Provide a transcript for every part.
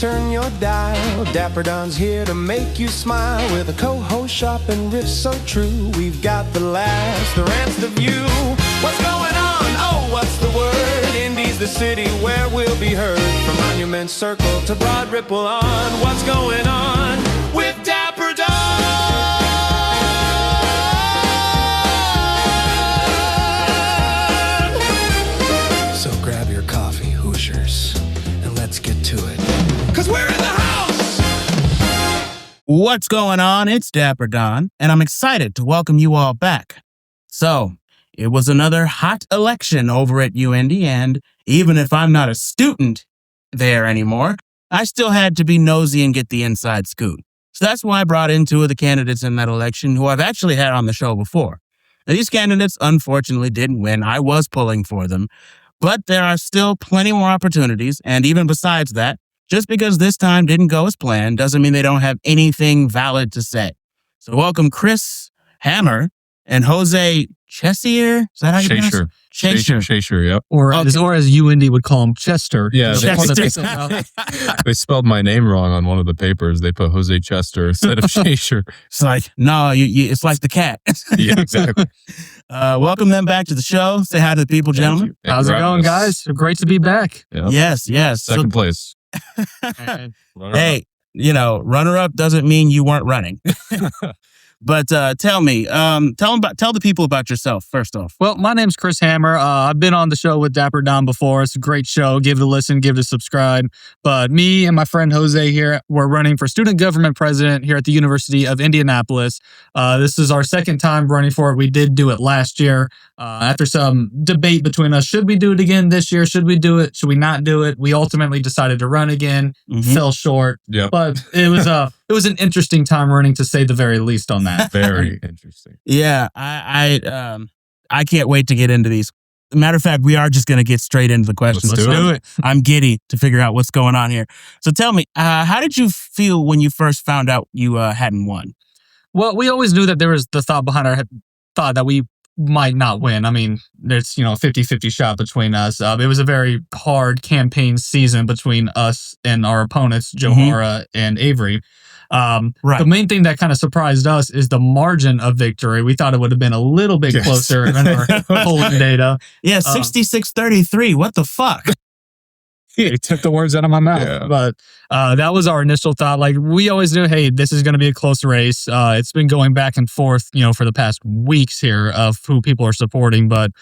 turn your dial. Dapper Don's here to make you smile. With a co-host sharp and riffs so true. We've got the laughs, the rants, the view. What's going on? Oh, what's the word? Indy's the city where we'll be heard. From Monument Circle to Broad Ripple on. What's going on with Dapper Don? So grab your coffee, Hoosiers, and let's get to it. 'Cause we're in the house! What's going on? It's Dapper Don, and I'm excited to welcome you all back. So, it was another hot election over at UIndy, and even if I'm not a student there anymore, I still had to be nosy and get the inside scoop. So that's why I brought in two of the candidates in that election who I've actually had on the show before. Now, these candidates unfortunately didn't win. I was pulling for them. But there are still plenty more opportunities, and even besides that, just because this time didn't go as planned doesn't mean they don't have anything valid to say. So welcome Chris Hammer and Jose Chessier. Is that how you pronounce it? Chessier, yep. Or as UIndy would call him, Chester. Yeah, Chester. They spelled my name wrong on one of the papers. They put Jose Chester instead of Chessier. It's like, no, it's like the cat. Yeah, exactly. Welcome them back to the show. Say hi to the people, gentlemen. How's it going, guys? Great to be back. Yep. Yes. Second place. Hey, runner-up doesn't mean you weren't running. But tell me, tell the people about yourself first off. Well, my name's Chris Hammer. I've been on the show with Dapper Don before. It's a great show. Give it a listen, give it a subscribe. But me and my friend Jose here, we're running for student government president here at the University of Indianapolis. This is our second time running for it. We did do it last year. After some debate between us, should we do it again this year? Should we do it? Should we not do it? We ultimately decided to run again. Fell short. Yep. But it was an interesting time running, to say the very least on that. Very interesting. Yeah, I can't wait to get into these. Matter of fact, we are just going to get straight into the questions. Let's do it. I'm giddy to figure out what's going on here. So tell me, how did you feel when you first found out you hadn't won? Well, we always knew that there was the thought behind our thought that we might not win. I mean, there's, 50-50 shot between us. It was a very hard campaign season between us and our opponents, Johara and Avery. Right. The main thing that kind of surprised us is the margin of victory. We thought it would have been a little bit closer in our polling data. Yeah, 66-33. What the fuck? He took the words out of my mouth. Yeah. But that was our initial thought. Like, we always knew, hey, this is going to be a close race. It's been going back and forth, for the past weeks here of who people are supporting. But,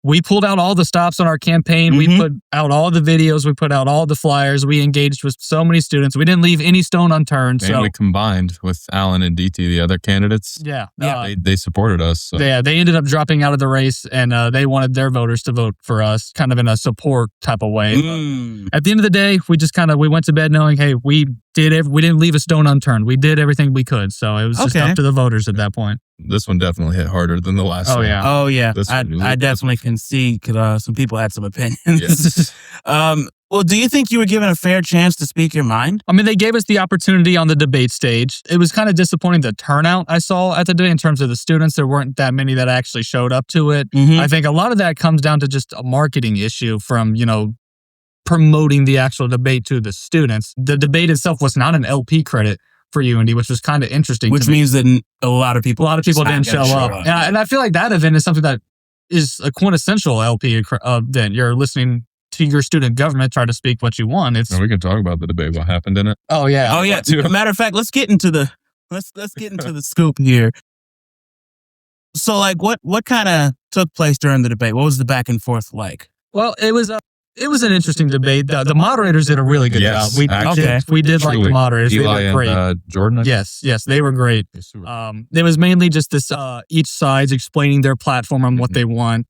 we pulled out all the stops on our campaign. We put out all the videos. We put out all the flyers. We engaged with so many students. We didn't leave any stone unturned. And we combined with Alan and DT, the other candidates. Yeah. They supported us. So. Yeah, they ended up dropping out of the race, and they wanted their voters to vote for us, kind of in a support type of way. At the end of the day, we just we went to bed knowing, hey, we didn't leave a stone unturned. We did everything we could. So it was just up to the voters at that point. This one definitely hit harder than the last one. Oh, yeah. I definitely can see some people had some opinions. Yes. Well, do you think you were given a fair chance to speak your mind? I mean, they gave us the opportunity on the debate stage. It was kind of disappointing, the turnout I saw at the debate in terms of the students. There weren't that many that actually showed up to it. I think a lot of that comes down to just a marketing issue from, promoting the actual debate to the students. The debate itself was not an LP credit for UIndy, which was kind of interesting. Which means that a lot of people didn't show up. And I feel like that event is something that is a quintessential LP event. You're listening to your student government try to speak what you want. And we can talk about the debate, what happened in it. Oh yeah. Matter of fact, let's get into the scoop here. So what kind of took place during the debate? What was the back and forth like? Well, it was an interesting debate. The moderators did a really good job. We did like the moderators. Eli they were great. And Jordan. Yes, they were great. It was mainly just this each side's explaining their platform and what they want,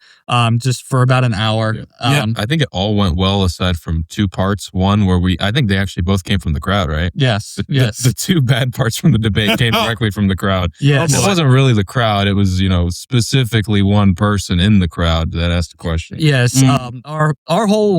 just for about an hour. I think it all went well aside from two parts. One where I think they actually both came from the crowd, right? Yes. The two bad parts from the debate came directly from the crowd. Yes. It wasn't really the crowd. It was, specifically one person in the crowd that asked a question. Yes. Our whole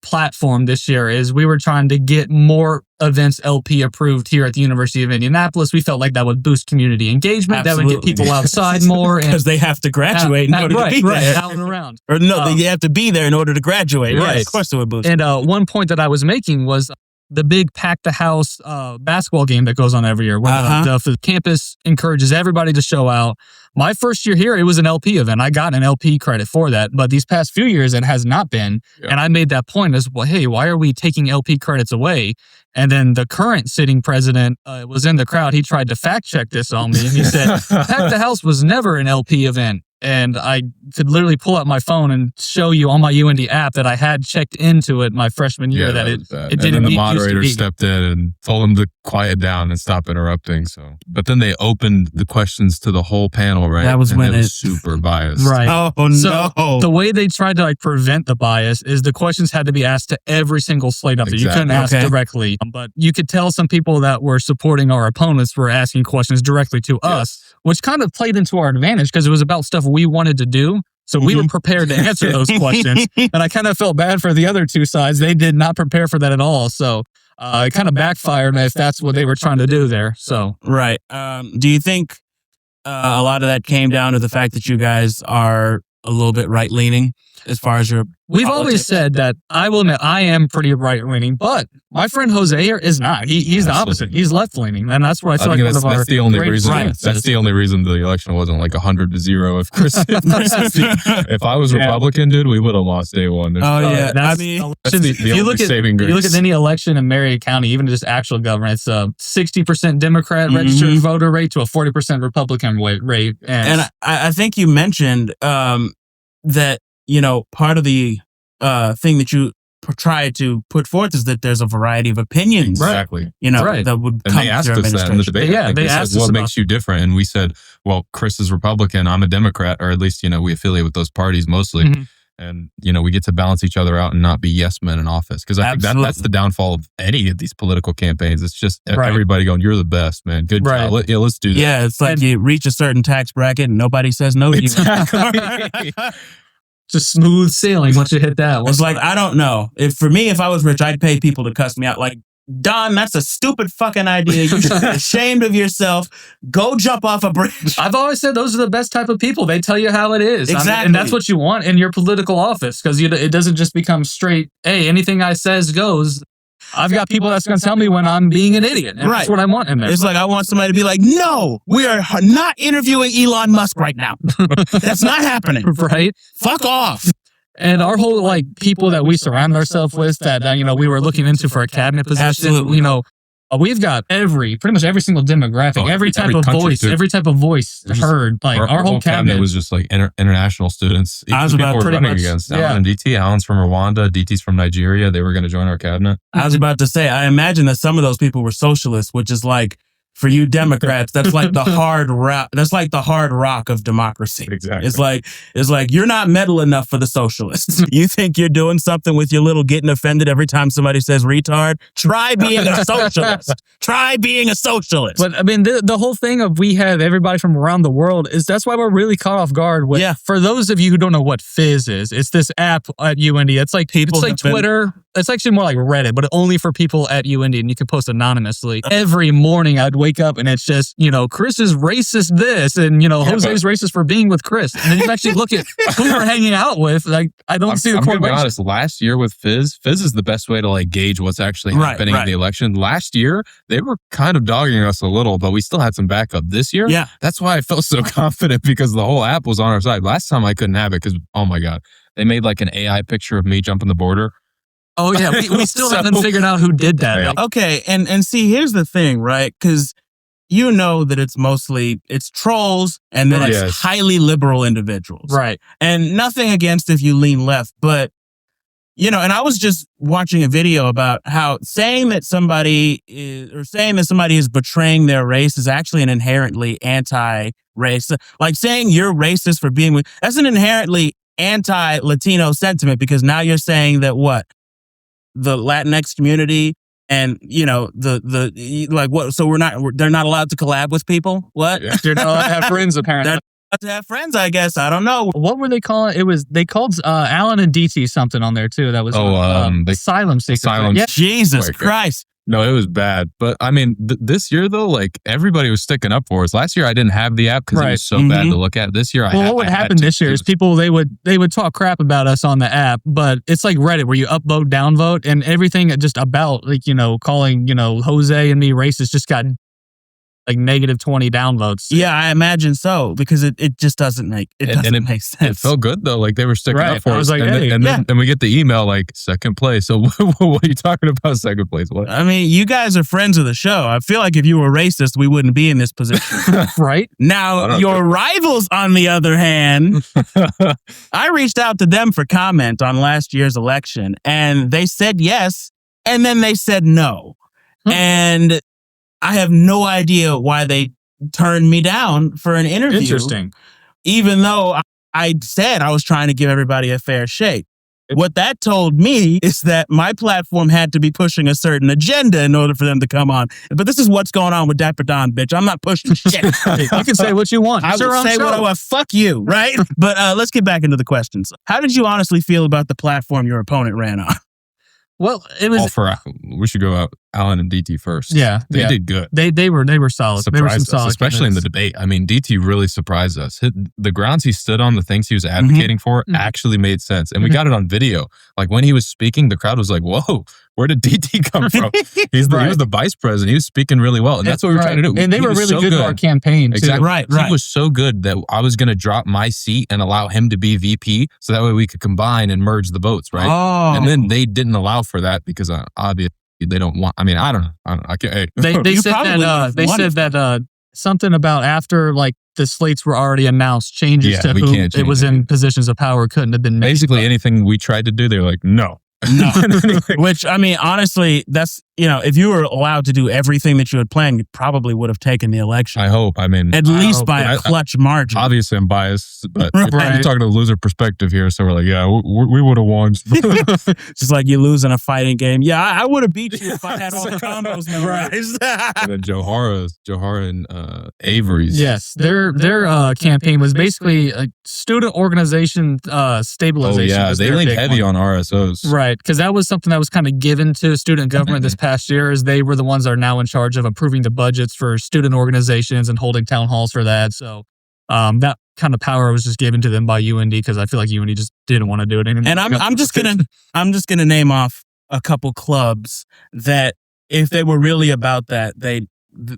platform this year is we were trying to get more events LP approved here at the University of Indianapolis. We felt like that would boost community engagement. Absolutely. That would get people outside more. Because they have to graduate in order to be there. Out and around. Or no, they have to be there in order to graduate. Right. Yeah, of course it would boost. And one point that I was making was the big pack the house basketball game that goes on every year where the campus encourages everybody to show out. My first year here, it was an LP event. I got an LP credit for that. But these past few years, it has not been. Yeah. And I made that point as well, hey, why are we taking LP credits away? And then the current sitting president was in the crowd. He tried to fact check this on me. And he said, Pack the House was never an LP event. And I could literally pull out my phone and show you on my UND app that I had checked into it my freshman year that it didn't. And then the moderator stepped in and told him to quiet down and stop interrupting. So, but then they opened the questions to the whole panel, right? That was when it was super biased, right? Oh no! So the way they tried to like prevent the bias is the questions had to be asked to every single slate up there. You couldn't ask directly, but you could tell some people that were supporting our opponents were asking questions directly to us, which kind of played into our advantage because it was about stuff we wanted to do. So we were prepared to answer those questions. And I kind of felt bad for the other two sides. They did not prepare for that at all. So it kind of backfired if that's what they were trying to do there. So right. Do you think a lot of that came down to the fact that you guys are a little bit right-leaning as far as your We've politics? always said that I will admit I am pretty right-leaning, but my friend Jose here is not. He's the opposite. He's left-leaning, and that's where I feel like that's the only reason. That's the only reason the election wasn't like 100-0. If Chris, if I was Republican, dude, we would have lost day one. Yeah, that's the only saving grace. You look at any election in Marion County, even just actual government, it's a 60% Democrat registered voter rate to a 40% Republican rate, and I think you mentioned that. You know, part of the thing that you try to put forth is that there's a variety of opinions. Exactly. You know, that would come and they asked us that in the debate. Yeah, they asked us what makes you different. And we said, well, Chris is Republican, I'm a Democrat, or at least, you know, we affiliate with those parties mostly. And, you know, we get to balance each other out and not be yes men in office. Because I think that's the downfall of any of these political campaigns. It's just everybody going, you're the best, man. Good job. Let's do that. Yeah, it's like you reach a certain tax bracket and nobody says no to you. Just smooth sailing once you hit that. It's like, I don't know. If I was rich, I'd pay people to cuss me out. Like, Don, that's a stupid fucking idea. You should be ashamed of yourself. Go jump off a bridge. I've always said those are the best type of people. They tell you how it is. Exactly. And that's what you want in your political office because it doesn't just become straight, hey, anything I says goes. I've got people that's going to tell me when I'm being an idiot. And that's what I want in there. It's like I want somebody to be like, no, we are not interviewing Elon Musk right now. That's not happening. Right? Fuck off. And our whole like people that we surround ourselves with that, you know, we were looking into for a cabinet position, Absolutely. You know, we've got pretty much every single demographic, every type of voice heard. Like our whole cabinet was just like international students. I was about running against Alan and DT. Alan's from Rwanda. DT's from Nigeria. They were going to join our cabinet. I was about to say, I imagine that some of those people were socialists, which is like, for you Democrats, that's like the hard rock. That's like the hard rock of democracy. Exactly. It's like you're not metal enough for the socialists. You think you're doing something with your little getting offended every time somebody says retard? Try being a socialist. Try being a socialist. But I mean, the whole thing of we have everybody from around the world is that's why we're really caught off guard. For those of you who don't know what Fizz is, it's this app at UND. It's like Twitter. It's actually more like Reddit, but only for people at UND, and you can post anonymously. Every morning I'd wake up and it's just, you know, Chris is racist this, and, you know, Jose's racist for being with Chris. And then you actually look at who we're hanging out with. Like, I don't see the correlation. I'm going to be honest, last year with Fizz is the best way to like gauge what's actually happening in the election. Last year, they were kind of dogging us a little, but we still had some backup. This year, that's why I felt so confident because the whole app was on our side. Last time I couldn't have it because, oh my God, they made like an AI picture of me jumping the border. Oh yeah, we still haven't figured out who did that. Like, okay, and see, here's the thing, right? Because you know that it's trolls and then it's highly liberal individuals. Right. And nothing against if you lean left, but, you know, and I was just watching a video about how saying that somebody is betraying their race is actually an inherently anti-race. Like saying you're racist for being, that's an inherently anti-Latino sentiment because now you're saying that what? The Latinx community and, you know, they're not allowed to collab with people? What? Yeah. They're not allowed to have friends, apparently. They're allowed to have friends, I guess. I don't know. What were they calling it? They called Alan and DT something on there, too. That was asylum seekers. Jesus Christ. No, it was bad. But I mean, this year though, like everybody was sticking up for us. Last year I didn't have the app because it was so bad to look at. This year what would happen this year is people they would talk crap about us on the app, but it's like Reddit where you upvote, downvote, and everything just about like calling Jose and me racist just got like -20 downvotes. Yeah, I imagine so because it just doesn't make make sense. It felt good though, like they were sticking up for us. I was like, and we get the email like second place. So what are you talking about? Second place? What? I mean, you guys are friends of the show. I feel like if you were racist, we wouldn't be in this position, right? Now your rivals, on the other hand, I reached out to them for comment on last year's election, and they said yes, and then they said no, and I have no idea why they turned me down for an interview. Interesting. Even though I said I was trying to give everybody a fair shake. What that told me is that my platform had to be pushing a certain agenda in order for them to come on. But this is what's going on with Dapper Don, bitch. I'm not pushing shit. You can say what you want. I will say what I want. Fuck you, right? But let's get back into the questions. How did you honestly feel about the platform your opponent ran on? Well, it was. We should go out Alan and DT first. Yeah, they did good. They were solid. They were some solid, especially in the debate. I mean, DT really surprised us. The grounds he stood on, the things he was advocating for, actually made sense, and we got it on video. Like when he was speaking, the crowd was like, "Whoa, where did DT come from?" He was the vice president. He was speaking really well, and that's what we were trying to do. And they were really good for our campaign. Exactly. Right. He was so good that I was going to drop my seat and allow him to be VP, so that way we could combine and merge the votes. Right. Oh. And then they didn't allow for that because obviously they don't want. I mean, I don't know. I can't. Hey. They said that something about after like the slates were already announced, changes to who it was in positions of power couldn't have been made. Basically, anything we tried to do, they were like, no. No. Which, I mean, honestly, that's, if you were allowed to do everything that you had planned, you probably would have taken the election. I hope. I mean, at least by a clutch margin. Obviously, I'm biased, but I'm talking to the loser perspective here. So we're like, yeah, we would have won. Just like you lose in a fighting game. Yeah, I would have beat you if I had all the combos memorized. And then Johara and Avery's. Yes, their campaign was basically a student organization stabilization. Oh, yeah, they leaned heavy on RSOs. Right, because that was something that was kind of given to student government this past year, as they were the ones that are now in charge of approving the budgets for student organizations and holding town halls for that. So that kind of power was just given to them by UND, because I feel like UND just didn't want to do it anymore. And I'm just gonna name off a couple clubs that, if they were really about that, they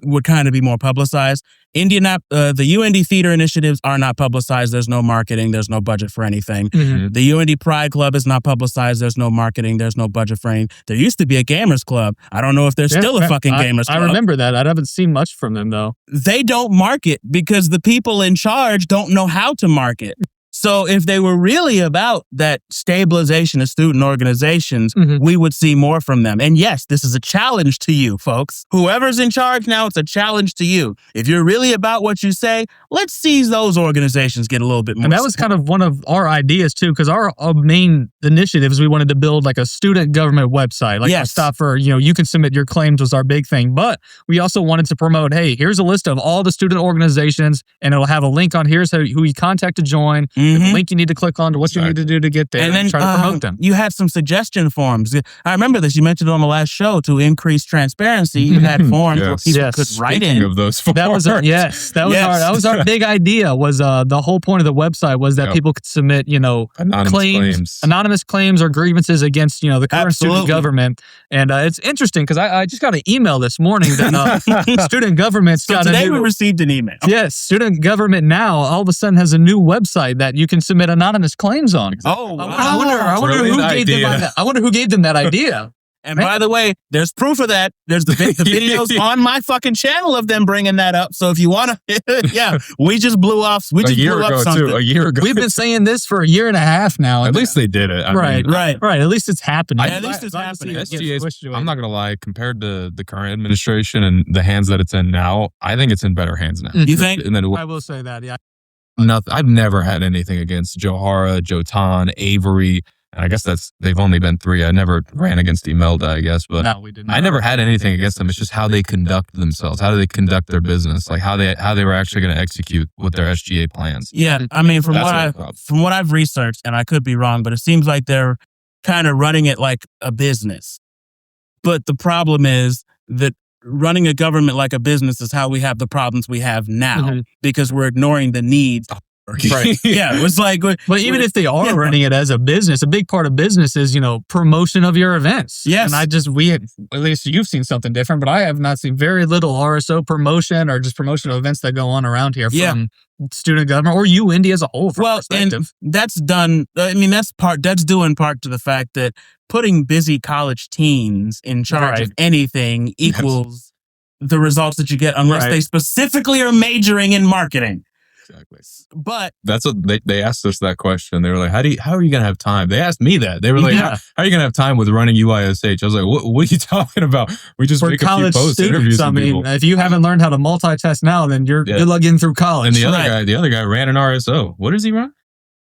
would kind of be more publicized. The UND theater initiatives are not publicized. There's no marketing. There's no budget for anything. The UND Pride Club is not publicized. There's no marketing. There's no budget for anything. There used to be a gamers club. I don't know if there's still a fucking gamers club. I remember that. I haven't seen much from them though. They don't market because the people in charge don't know how to market. So if they were really about that stabilization of student organizations, we would see more from them. And yes, this is a challenge to you, folks. Whoever's in charge now, it's a challenge to you. If you're really about what you say, let's see those organizations get a little bit more. And that was kind of one of our ideas too, because our main initiatives, we wanted to build like a student government website. Like a stop for, you can submit your claims was our big thing. But we also wanted to promote, hey, here's a list of all the student organizations, and it'll have a link on here's who you contact to join. The link you need to click on to what you need to do to get there, and then try to promote them. You had some suggestion forms. I remember this. You mentioned it on the last show to increase transparency. You had forms where people could write in. Of those forms. That was our big idea. Was the whole point of the website was that people could submit anonymous claims or grievances against the current student government. And it's interesting because I just got an email this morning that student government's got today we received an email. Yes, student government now all of a sudden has a new website that you can submit anonymous claims on. Oh, wow. I wonder who gave them that idea. And by the way, there's proof of that. There's the videos on my fucking channel of them bringing that up. So if you want to, we just blew off. We just blew up something. A year ago. We've been saying this for a year and a half now. At least they did it. Right. At least it's happening. At least it's happening. I'm not going to lie, compared to the current administration and the hands that it's in now, I think it's in better hands now. You think? And then I will say that, yeah. Nothing. I've never had anything against Johara, Jotan, Avery. And I guess they've only been 3. I never ran against Imelda, I guess, but no, we didn't. I never had anything against them. It's just how they conduct themselves. How do they conduct their business? Like how they were actually going to execute with their SGA plans. Yeah, I mean, from what I've researched, and I could be wrong, but it seems like they're kind of running it like a business. But the problem is that running a government like a business is how we have the problems we have now because we're ignoring the needs. Right. Yeah. It was like, but even if they are running it as a business, a big part of business is, promotion of your events. Yes. And at least you've seen something different, but I have not seen very little RSO promotion or just promotional events that go on around here from student government or UIndy as a whole. And that's done. I mean, that's due in part to the fact that putting busy college teens in charge of anything equals the results that you get unless they specifically are majoring in marketing. Exactly. But that's what they asked us that question. They were like, how are you going to have time? They asked me that. They were like, how are you going to have time with running UISH? I was like, what are you talking about? We just make a few posts, interviews with people. If you haven't learned how to multitask now, then you're good luck getting through college. And the other guy ran an RSO. What does he run?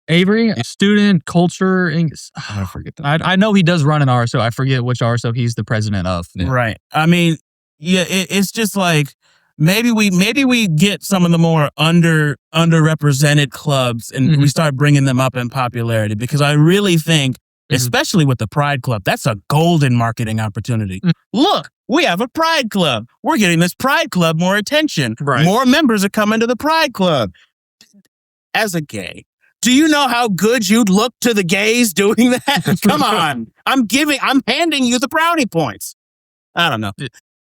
Avery, student culture. I forget that. I know he does run an RSO. I forget which RSO he's the president of. Yeah. Right. I mean, it's just like, Maybe we get some of the more underrepresented clubs and we start bringing them up in popularity because I really think, especially with the Pride Club, that's a golden marketing opportunity. Look, we have a Pride Club. We're getting this Pride Club more attention. Right. More members are coming to the Pride Club. As a gay, do you know how good you'd look to the gays doing that? Come on. I'm handing you the brownie points. I don't know.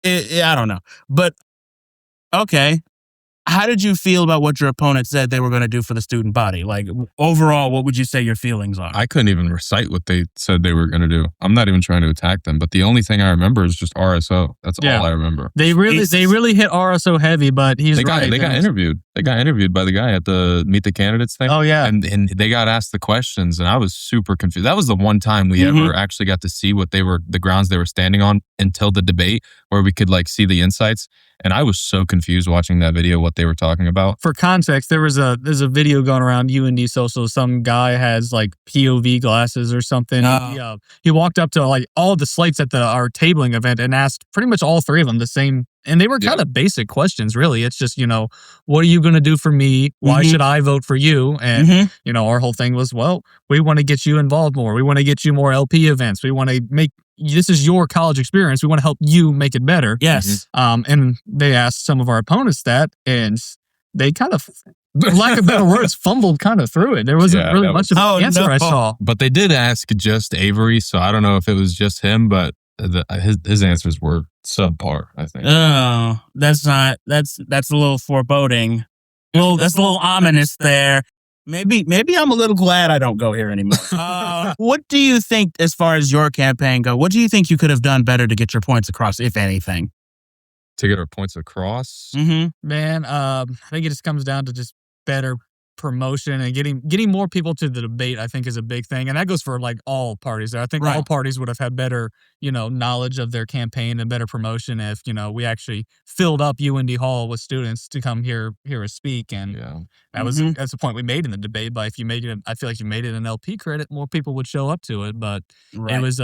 I don't know. But okay. How did you feel about what your opponent said they were going to do for the student body? Like, overall, what would you say your feelings are? I couldn't even recite what they said they were going to do. I'm not even trying to attack them, but the only thing I remember is just RSO. That's all I remember. They really hit RSO heavy, but they got interviewed. They got interviewed by the guy at the Meet the Candidates thing. Oh, yeah. And they got asked the questions, and I was super confused. That was the one time we ever actually got to see what the grounds they were standing on until the debate, where we could see the insights. And I was so confused watching that video, what they were talking about. For context, there's a video going around UND social. Some guy has POV glasses or something. Oh. He walked up to all the slates at our tabling event and asked pretty much all three of them the same. And they were kind of basic questions, really. It's just, what are you going to do for me? Why should I vote for you? And, our whole thing was, well, we want to get you involved more. We want to get you more LP events. We want to this is your college experience. We want to help you make it better. Yes. And they asked some of our opponents that, and they kind of, for lack of better words, fumbled kind of through it. There wasn't really much of an answer I saw. But they did ask just Avery, so I don't know if it was just him, but his answers were subpar, I think. Oh, that's a little foreboding. That's a little ominous there. Maybe I'm a little glad I don't go here anymore. What do you think, as far as your campaign go, what do you think you could have done better to get your points across, if anything? To get our points across? Man, I think it just comes down to just better promotion and getting more people to the debate, I think, is a big thing. And that goes for all parties there. I think all parties would have had better, knowledge of their campaign and better promotion if, we actually filled up UND Hall with students to come hear us speak. And that's the point we made in the debate. But if you made it, I feel like you made it an LP credit, more people would show up to it. But it was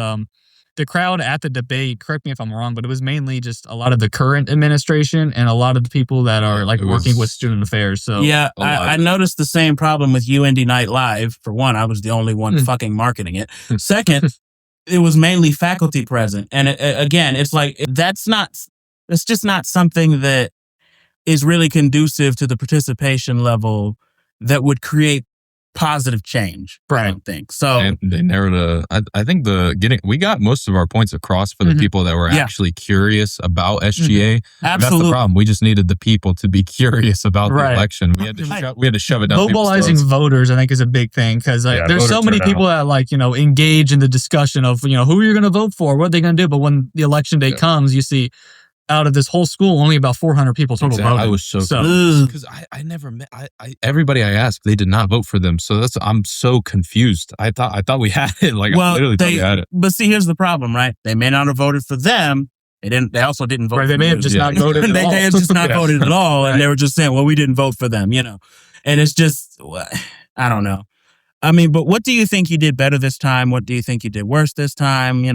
the crowd at the debate, correct me if I'm wrong, but it was mainly just a lot of the current administration and a lot of the people that are working with student affairs. So yeah, I noticed the same problem with UND Night Live. For one, I was the only one fucking marketing it. Second, it was mainly faculty present. And again, it's it's just not something that is really conducive to the participation level that would create positive change. I don't think so. And they narrowed I think we got most of our points across for the people that were actually curious about SGA. Absolutely. That's the problem. We just needed the people to be curious about the election. We had to shove it down. Mobilizing voters, I think, is a big thing because there's so many people that engage in the discussion of who you're going to vote for, what are they going to do. But when the election day comes, you see, out of this whole school, only about 400 people total voted. I was so because I never met everybody I asked, they did not vote for them. So I'm so confused. I thought we had it. I literally thought we had it. But see, here's the problem, right? They may not have voted for them. They also didn't vote. Right, they may have just not voted. They have just not voted at all, and they were just saying, "Well, we didn't vote for them," And it's just, I don't know. I mean, but what do you think you did better this time? What do you think you did worse this time?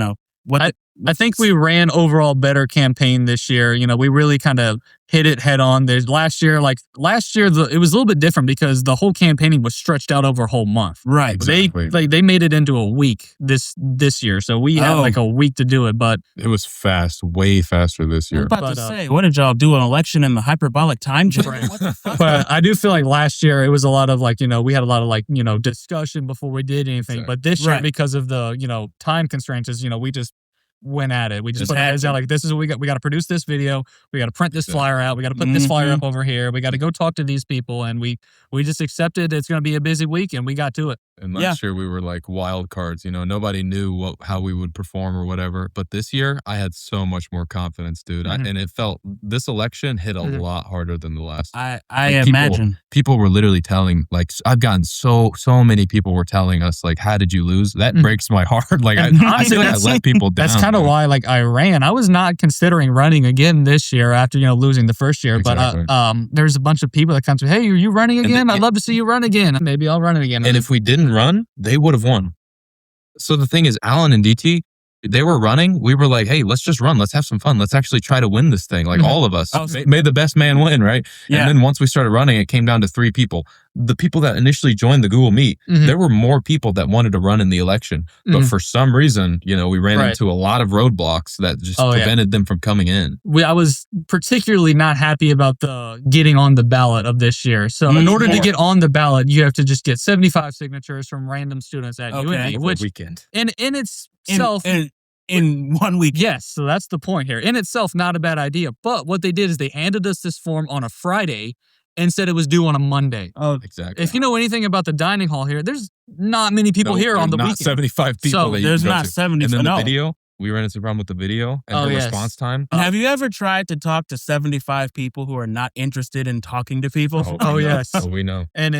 I think we ran overall better campaign this year. You know, we really kind of hit it head on. There's last year, it was a little bit different because the whole campaigning was stretched out over a whole month. Right. Exactly. They made it into a week this year. So we had like a week to do it, but it was fast, way faster this year. I was about to say, what did y'all do, an election in the hyperbolic time chamber? What the fuck? But I do feel like last year it was a lot of like, you know, we had a lot of like, you know, discussion before we did anything. Exactly. But this year, because of the, you know, time constraints, you know, we just went at it. We just put our heads out like, this is what we got. We got to produce this video. We got to print this flyer out. We got to put this flyer up over here. We got to go talk to these people. And we just accepted it's going to be a busy week and we got to it. And last year we were like wild cards, you know, nobody knew how we would perform or whatever. But this year I had so much more confidence, dude. And it felt, this election hit a lot harder than the last. I imagine. People were literally telling, like, I've gotten so many people were telling us, like, how did you lose? That breaks my heart. Like, I feel like I let people down. That's kind of why, like, I ran. I was not considering running again this year after, you know, losing the first year. Exactly. But there's a bunch of people that come to me, hey, are you running again? I'd love to see you run again. Maybe I'll run it again. And if we didn't run, they would have won. So the thing is, Alan and DT, they were running. We were like, hey, let's just run. Let's have some fun. Let's actually try to win this thing. Like all of us made the best man win, right? Yeah. And then once we started running, it came down to 3 people. The people that initially joined the Google Meet, there were more people that wanted to run in the election. But for some reason, you know, we ran into a lot of roadblocks that just prevented them from coming in. I was particularly not happy about the getting on the ballot of this year. So in order to get on the ballot, you have to just get 75 signatures from random students at UND, which weekend. in itself... In 1 week. Yes, so that's the point here. In itself, not a bad idea. But what they did is they handed us this form on a Friday and said it was due on a Monday. Oh, exactly. If you know anything about the dining hall here, there's not many people here on the weekend. 75 people. So there's not 75. And then the video, we ran into a problem with the video and the response time. Have you ever tried to talk to 75 people who are not interested in talking to people? Oh yes. Oh, we know. And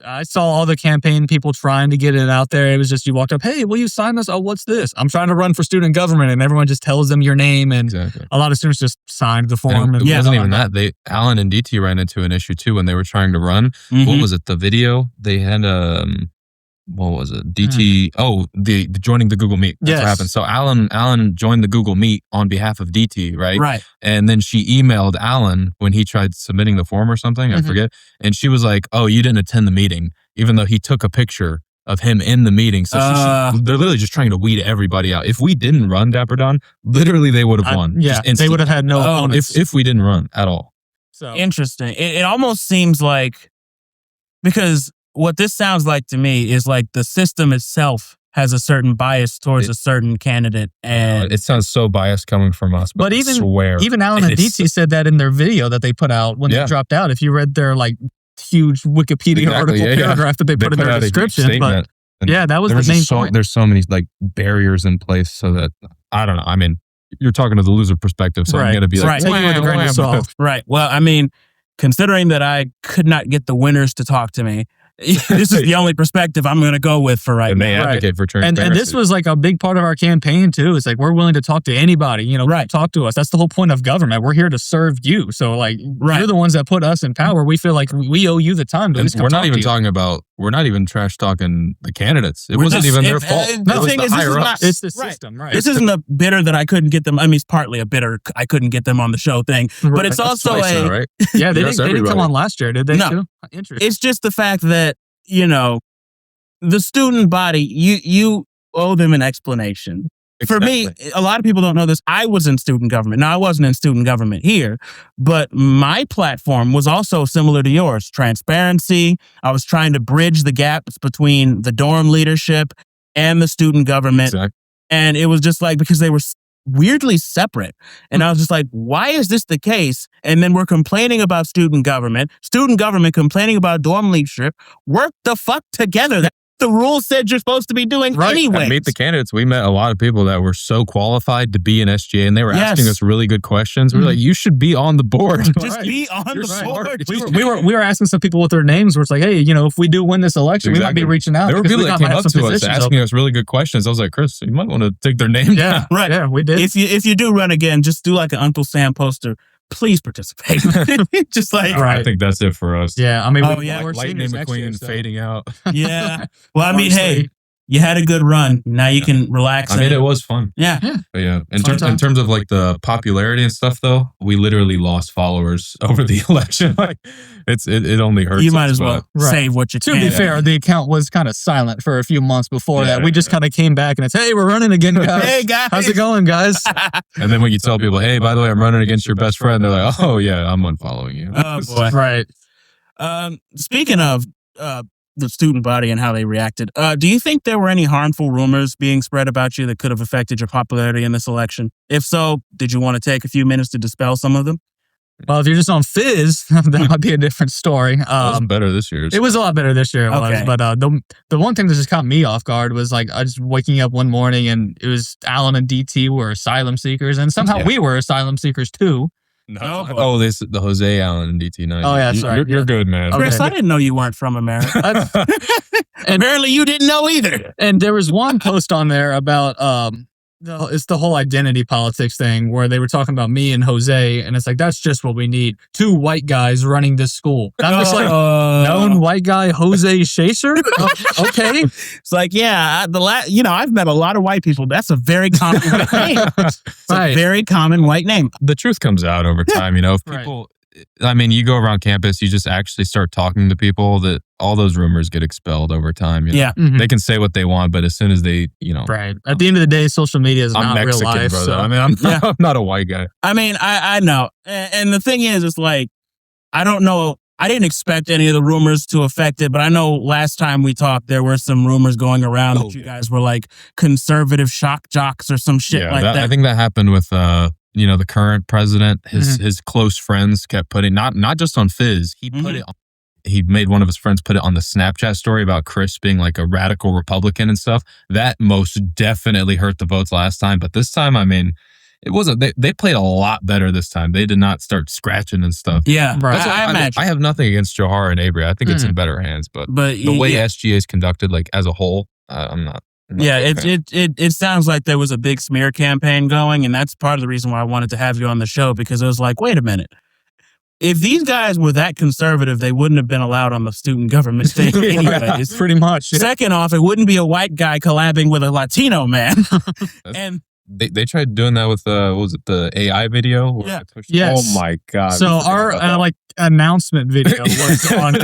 I saw all the campaign people trying to get it out there. It was just, you walked up, hey, will you sign this? Oh, what's this? I'm trying to run for student government, and everyone just tells them your name, and a lot of students just signed the form. And it wasn't even that. Alan and DT ran into an issue too when they were trying to run. What was it? The video? They had what was it? DT? The joining the Google Meet. That's what happened. So Alan joined the Google Meet on behalf of DT, right? Right. And then she emailed Alan when he tried submitting the form or something. I forget. And she was like, "Oh, you didn't attend the meeting," even though he took a picture of him in the meeting. So they're literally just trying to weed everybody out. If we didn't run, Dapper Don, literally they would have won. Yeah, they would have had no opponents if we didn't run at all. So interesting. It almost seems like, because what this sounds like to me is like the system itself has a certain bias towards a certain candidate, and it sounds so biased coming from us. But even even Alan and DT said that in their video that they put out when they dropped out. If you read their like huge Wikipedia article paragraph that they put in their description, but that was the main point. There's so many like barriers in place so that I don't know. I mean, you're talking to the loser perspective, so I'm gonna be like, take it with a grain of salt. Right. Well, I mean, considering that I could not get the winners to talk to me, this is the only perspective I'm going to go with for right now. And they advocate for transparency. And this was like a big part of our campaign too. It's like, we're willing to talk to anybody, you know, talk to us. That's the whole point of government. We're here to serve you. So like, you're the ones that put us in power. We feel like we owe you the time to at least come talk to you. We're not even trash talking the candidates. It wasn't even their fault. The thing is, it's the system, right? This isn't a bitter that I couldn't get them. I mean, it's partly a bitter I couldn't get them on the show thing, but it's also right? Yeah, they didn't come on last year, did they? No. Interesting. It's just the fact that, you know, the student body, you owe them an explanation. Exactly. For me, a lot of people don't know this. I was in student government. Now, I wasn't in student government here, but my platform was also similar to yours. Transparency. I was trying to bridge the gaps between the dorm leadership and the student government. Exactly. And it was just like, because they were weirdly separate. And I was just like, why is this the case? And then we're complaining about student government complaining about dorm leadership. Work the fuck together. That's what the rules said you're supposed to be doing anyway. Meet the candidates. We met a lot of people that were so qualified to be in SGA, and they were asking us really good questions. We were like, you should be on the board. Just be on the board. We were asking some people what their names were. It's like, hey, you know, if we do win this election, we might be reaching out. There were people that came up to us asking us really good questions. I was like, Chris, you might want to take their name down. Right. Yeah, we did. If you do run again, just do like an Uncle Sam poster. Please participate. Just like, I think that's it for us. Yeah, I mean, Lightning McQueen fading out. Yeah. Well, I mean, hey, you had a good run. Now you can relax. I mean, it was fun. Yeah. Yeah. In terms of like the popularity and stuff, though, we literally lost followers over the election. Like, it only hurts. You might as well save what you can. To be fair, the account was kind of silent for a few months before that. We just kind of came back and it's, hey, we're running again, guys. Hey, guys. How's it going, guys? And then when you tell people, hey, by the way, I'm running against your best friend, they're like, oh, yeah, I'm unfollowing you. Oh, boy. Right. Speaking of the student body and how they reacted, do you think there were any harmful rumors being spread about you that could have affected your popularity in this election? If so, did you want to take a few minutes to dispel some of them? Well, if you're just on Fizz, that might be a different story. It was better this year. It was a lot better this year. But the one thing that just caught me off guard was like I was waking up one morning and it was Alan and DT were asylum seekers, and somehow we were asylum seekers too. No. The Jose Allen and DT. No, oh yeah, sorry. You're good, man. Chris, I didn't know you weren't from America. And apparently you didn't know either. And there was one post on there about it's the whole identity politics thing where they were talking about me and Jose, and it's like that's just what we need. 2 white guys running this school. I'm just like known white guy Jose Shacer. Okay, it's like I've met a lot of white people. That's a very common white name. It's a very common white name. The truth comes out over time. If people. I mean, you go around campus, you just actually start talking to people, that all those rumors get expelled over time. Yeah. They can say what they want, but as soon as they, Right. At the end of the day, social media is not Mexican, real life. Brother. So. I mean, I'm not a white guy. I mean, I know. And the thing is, it's like, I don't know. I didn't expect any of the rumors to affect it, but I know last time we talked, there were some rumors going around that you guys were like conservative shock jocks or some shit like that. I think that happened with, the current president. His close friends kept putting, not just on Fizz, he made one of his friends put it on the Snapchat story about Chris being like a radical Republican and stuff. That most definitely hurt the votes last time. But this time, I mean, it wasn't, they played a lot better this time. They did not start scratching and stuff. Yeah, right. I imagine. I have nothing against Johar and Avery. I think it's in better hands, but the way SGA is conducted, like as a whole, I'm not. Yeah, it sounds like there was a big smear campaign going, and that's part of the reason why I wanted to have you on the show, because it was like, wait a minute. If these guys were that conservative, they wouldn't have been allowed on the student government stage anyways. Pretty much. Yeah. Second off, it wouldn't be a white guy collabing with a Latino man. And they tried doing that with what was it, the AI video? Yeah. Yes. Oh my God. So our announcement video was on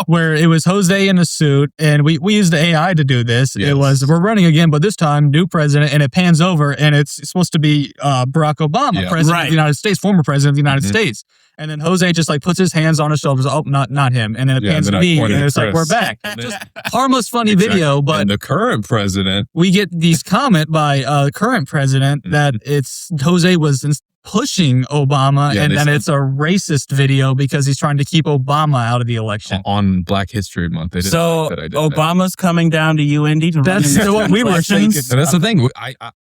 where it was Jose in a suit, and we used the AI to do this. Yes. It was, we're running again, but this time new president, and it pans over and it's supposed to be Barack Obama, president of the United States, former president of the United States. And then Jose just like puts his hands on his shoulders. Oh, not him. And then it pans to me, and it's like, we're back. Just harmless, funny video. But and the current president, we get these comment by the current president that it's Jose was pushing Obama, and then it's a racist video because he's trying to keep Obama out of the election on Black History Month. They didn't like that I did Obama's that. Coming down to UND to that's what we were thinking. And that's the thing.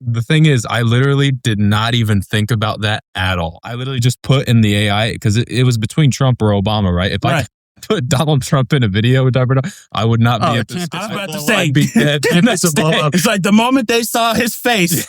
The thing is, I literally did not even think about that at all. I literally just put in the AI because it was between Trump or Obama, right? If I put Donald Trump in a video with Dapper, I would not be at this. I was about to say, I'd be dead. It's like the moment they saw his face.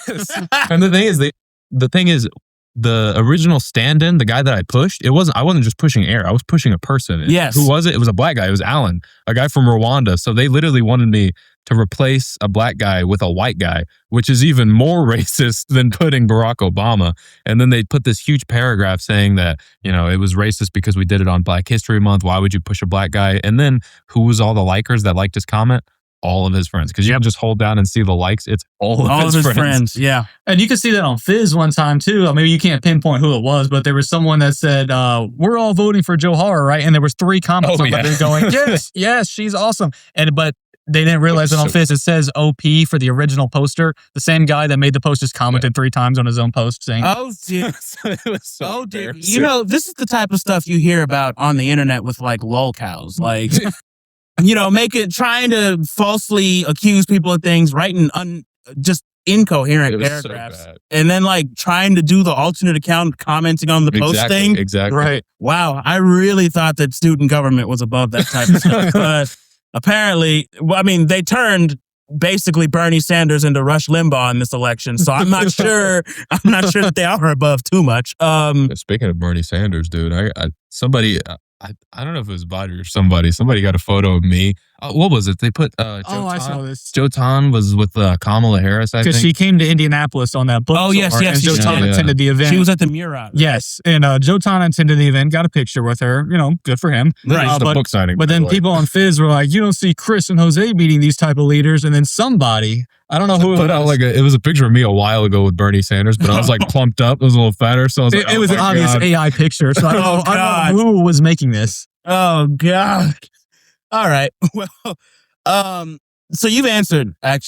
And the thing is, the original stand-in, the guy that I pushed, I wasn't just pushing air. I was pushing a person. Yes. Who was it? It was a black guy. It was Alan, a guy from Rwanda. So they literally wanted me to replace a black guy with a white guy, which is even more racist than putting Barack Obama. And then they put this huge paragraph saying that, it was racist because we did it on Black History Month. Why would you push a black guy? And then who was all the likers that liked his comment? All of his friends, because you can just hold down and see the likes. It's all of his friends. Yeah, and you can see that on Fizz one time too. Maybe you can't pinpoint who it was, but there was someone that said, "We're all voting for Johar," right? And there was 3 comments on that going, "Yes, she's awesome." But they didn't realize that on Fizz it says OP for the original poster. The same guy that made the post just commented 3 times on his own post saying, "Oh, dude, it was so dude." This is the type of stuff you hear about on the internet with like lol cows, like. Trying to falsely accuse people of things, writing just incoherent paragraphs, so and then like trying to do the alternate account commenting on the post thing. Exactly. Right. Wow. I really thought that student government was above that type of stuff. But apparently, they turned basically Bernie Sanders into Rush Limbaugh in this election. So I'm not sure that they are above too much. Speaking of Bernie Sanders, dude, I don't know if it was Body or somebody got a photo of me What was it? They put I saw this. Joe Tan was with Kamala Harris, I think. Because she came to Indianapolis on that book tour. Yes. And Joe Tan attended the event. She was at the Murat. Yes. And Joe Tan attended the event, got a picture with her. Good for him. Right. The book signing. But then people on Fizz were like, you don't see Chris and Jose meeting these type of leaders. And then somebody, I don't know who put out it was a picture of me a while ago with Bernie Sanders, but I was like plumped up. I was a little fatter. So I was like, it was an obvious AI picture. So I don't know who was making this. Oh, God. All right. Well, so you've answered a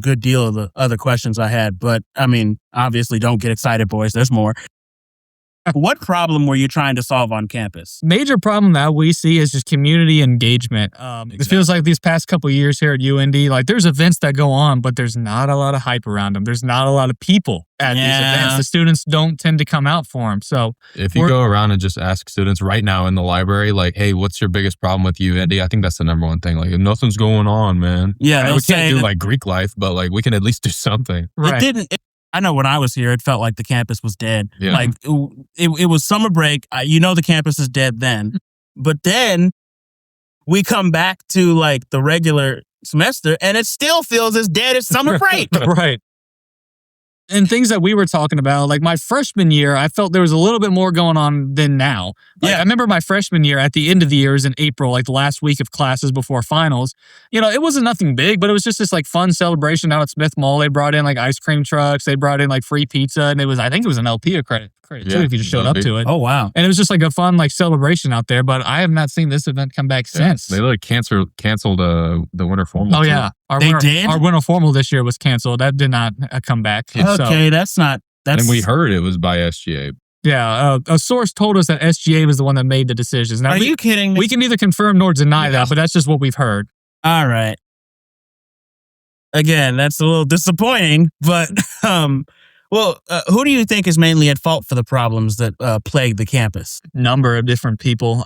good deal of the other questions I had, but I mean, obviously don't get excited, boys. There's more. What problem were you trying to solve on campus? Major problem that we see is just community engagement. Exactly. It feels like these past couple of years here at UND, like there's events that go on, but there's not a lot of hype around them. There's not a lot of people at these events. The students don't tend to come out for them. So if you go around and just ask students right now in the library, like, hey, what's your biggest problem with UND? I think that's the number one thing. Like, nothing's going on, man. Yeah, we can't do like Greek life, but like we can at least do something. Right. I know when I was here, it felt like the campus was dead. Yeah. Like it was summer break. The campus is dead then. But then we come back to like the regular semester and it still feels as dead as summer break. Right. And things that we were talking about, like my freshman year, I felt there was a little bit more going on than now. Like, I remember my freshman year at the end of the year, it was in April, like the last week of classes before finals. It wasn't nothing big, but it was just this like fun celebration out at Smith Mall. They brought in like ice cream trucks. They brought in like free pizza. And I think it was an LP credit too, if you just showed up to it. Oh, wow. And it was just like a fun like celebration out there. But I have not seen this event come back since. They like canceled the winter formal. Oh, yeah. Our winter formal this year was canceled. That did not come back. Okay, that's not... And we heard it was by SGA. Yeah, a source told us that SGA was the one that made the decisions. Now, are you kidding me? We can neither confirm nor deny that, but that's just what we've heard. All right. Again, that's a little disappointing, but who do you think is mainly at fault for the problems that plague the campus? Number of different people.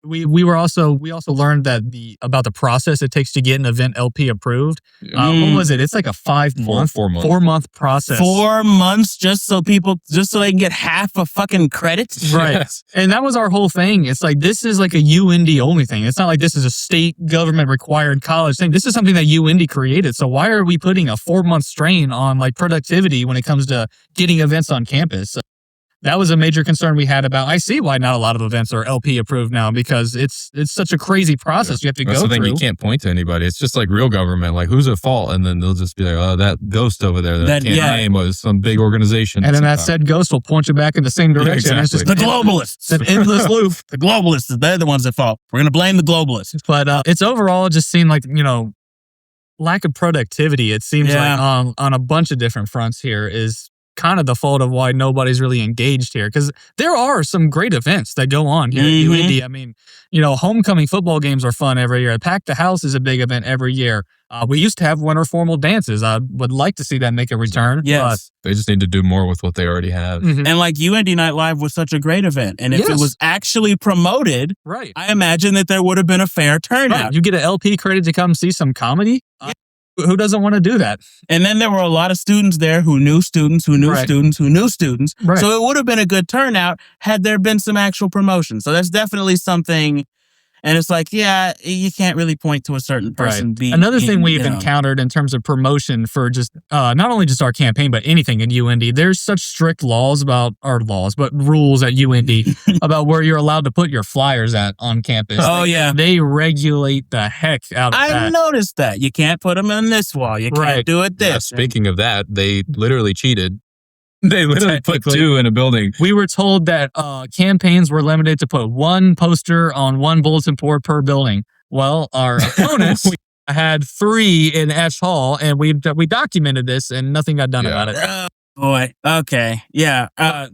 We also learned that about the process it takes to get an event LP approved. What was it? It's like a 4-month process. 4 months just so they can get half a fucking credit. Right. Yes. And that was our whole thing. It's like, this is like a UND only thing. It's not like this is a state government required college thing. This is something that UND created. So why are we putting a 4-month strain on like productivity when it comes to getting events on campus? That was a major concern we had about. I see why not a lot of events are LP approved now, because it's such a crazy process you have to go through. You can't point to anybody. It's just like real government. Like, who's at fault? And then they'll just be like, oh, that ghost over there that can't name was some big organization. And then that said ghost will point you back in the same direction. Yeah, exactly. It's just the globalists. It's an endless loop. The globalists, they're the ones at fault. We're going to blame the globalists. But it's overall just seemed like, lack of productivity. It seems like on a bunch of different fronts here is kind of the fault of why nobody's really engaged here, because there are some great events that go on here at UND. I mean, homecoming football games are fun every year. Pack the House is a big event every year. We used to have winter formal dances. I would like to see that make a return. Yes. They just need to do more with what they already have. Mm-hmm. And like UND Night Live was such a great event. And if it was actually promoted, right, I imagine that there would have been a fair turnout. Right. You get an LP credit to come see some comedy. Who doesn't want to do that? And then there were a lot of students there who knew students, who knew students, who knew students. Right. So it would have been a good turnout had there been some actual promotion. So that's definitely something. And it's like, you can't really point to a certain person. Right. Another thing we've encountered in terms of promotion for just not only just our campaign, but anything in UND, there's such strict rules at UND about where you're allowed to put your flyers on campus. Oh, yeah. They regulate the heck out of that. I noticed that. You can't put them on this wall. You can't do it this. Yeah, speaking of that, they literally cheated. They literally put 2 in a building. We were told that campaigns were limited to put 1 poster on 1 bulletin board per building. Well, our opponents had 3 in Esch Hall, and we documented this, and nothing got done about it. Boy, okay, yeah.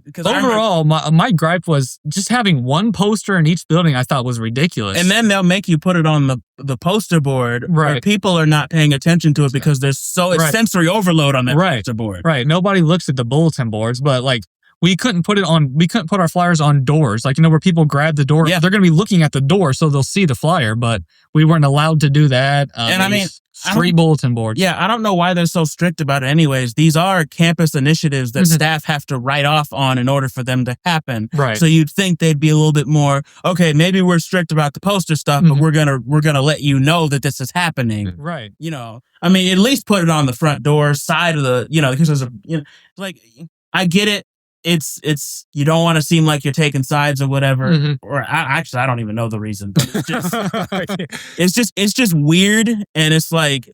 Because overall, my gripe was just having 1 poster in each building. I thought was ridiculous. And then they'll make you put it on the poster board, where people are not paying attention to it because there's it's sensory overload on that poster board. Right. Nobody looks at the bulletin boards, but like we couldn't put our flyers on doors, like where people grab the door. Yeah, they're going to be looking at the door, so they'll see the flyer. But we weren't allowed to do that. And I mean, Street bulletin boards. Yeah, I don't know why they're so strict about it anyways. These are campus initiatives that staff have to write off on in order for them to happen. Right. So you'd think they'd be a little bit more, okay, maybe we're strict about the poster stuff, but we're gonna let you know that this is happening. Right. You know, I mean, at least put it on the front door side of the, because there's like, I get it. It's you don't want to seem like you're taking sides or whatever. Or I don't even know the reason. But it's just it's just weird, and it's like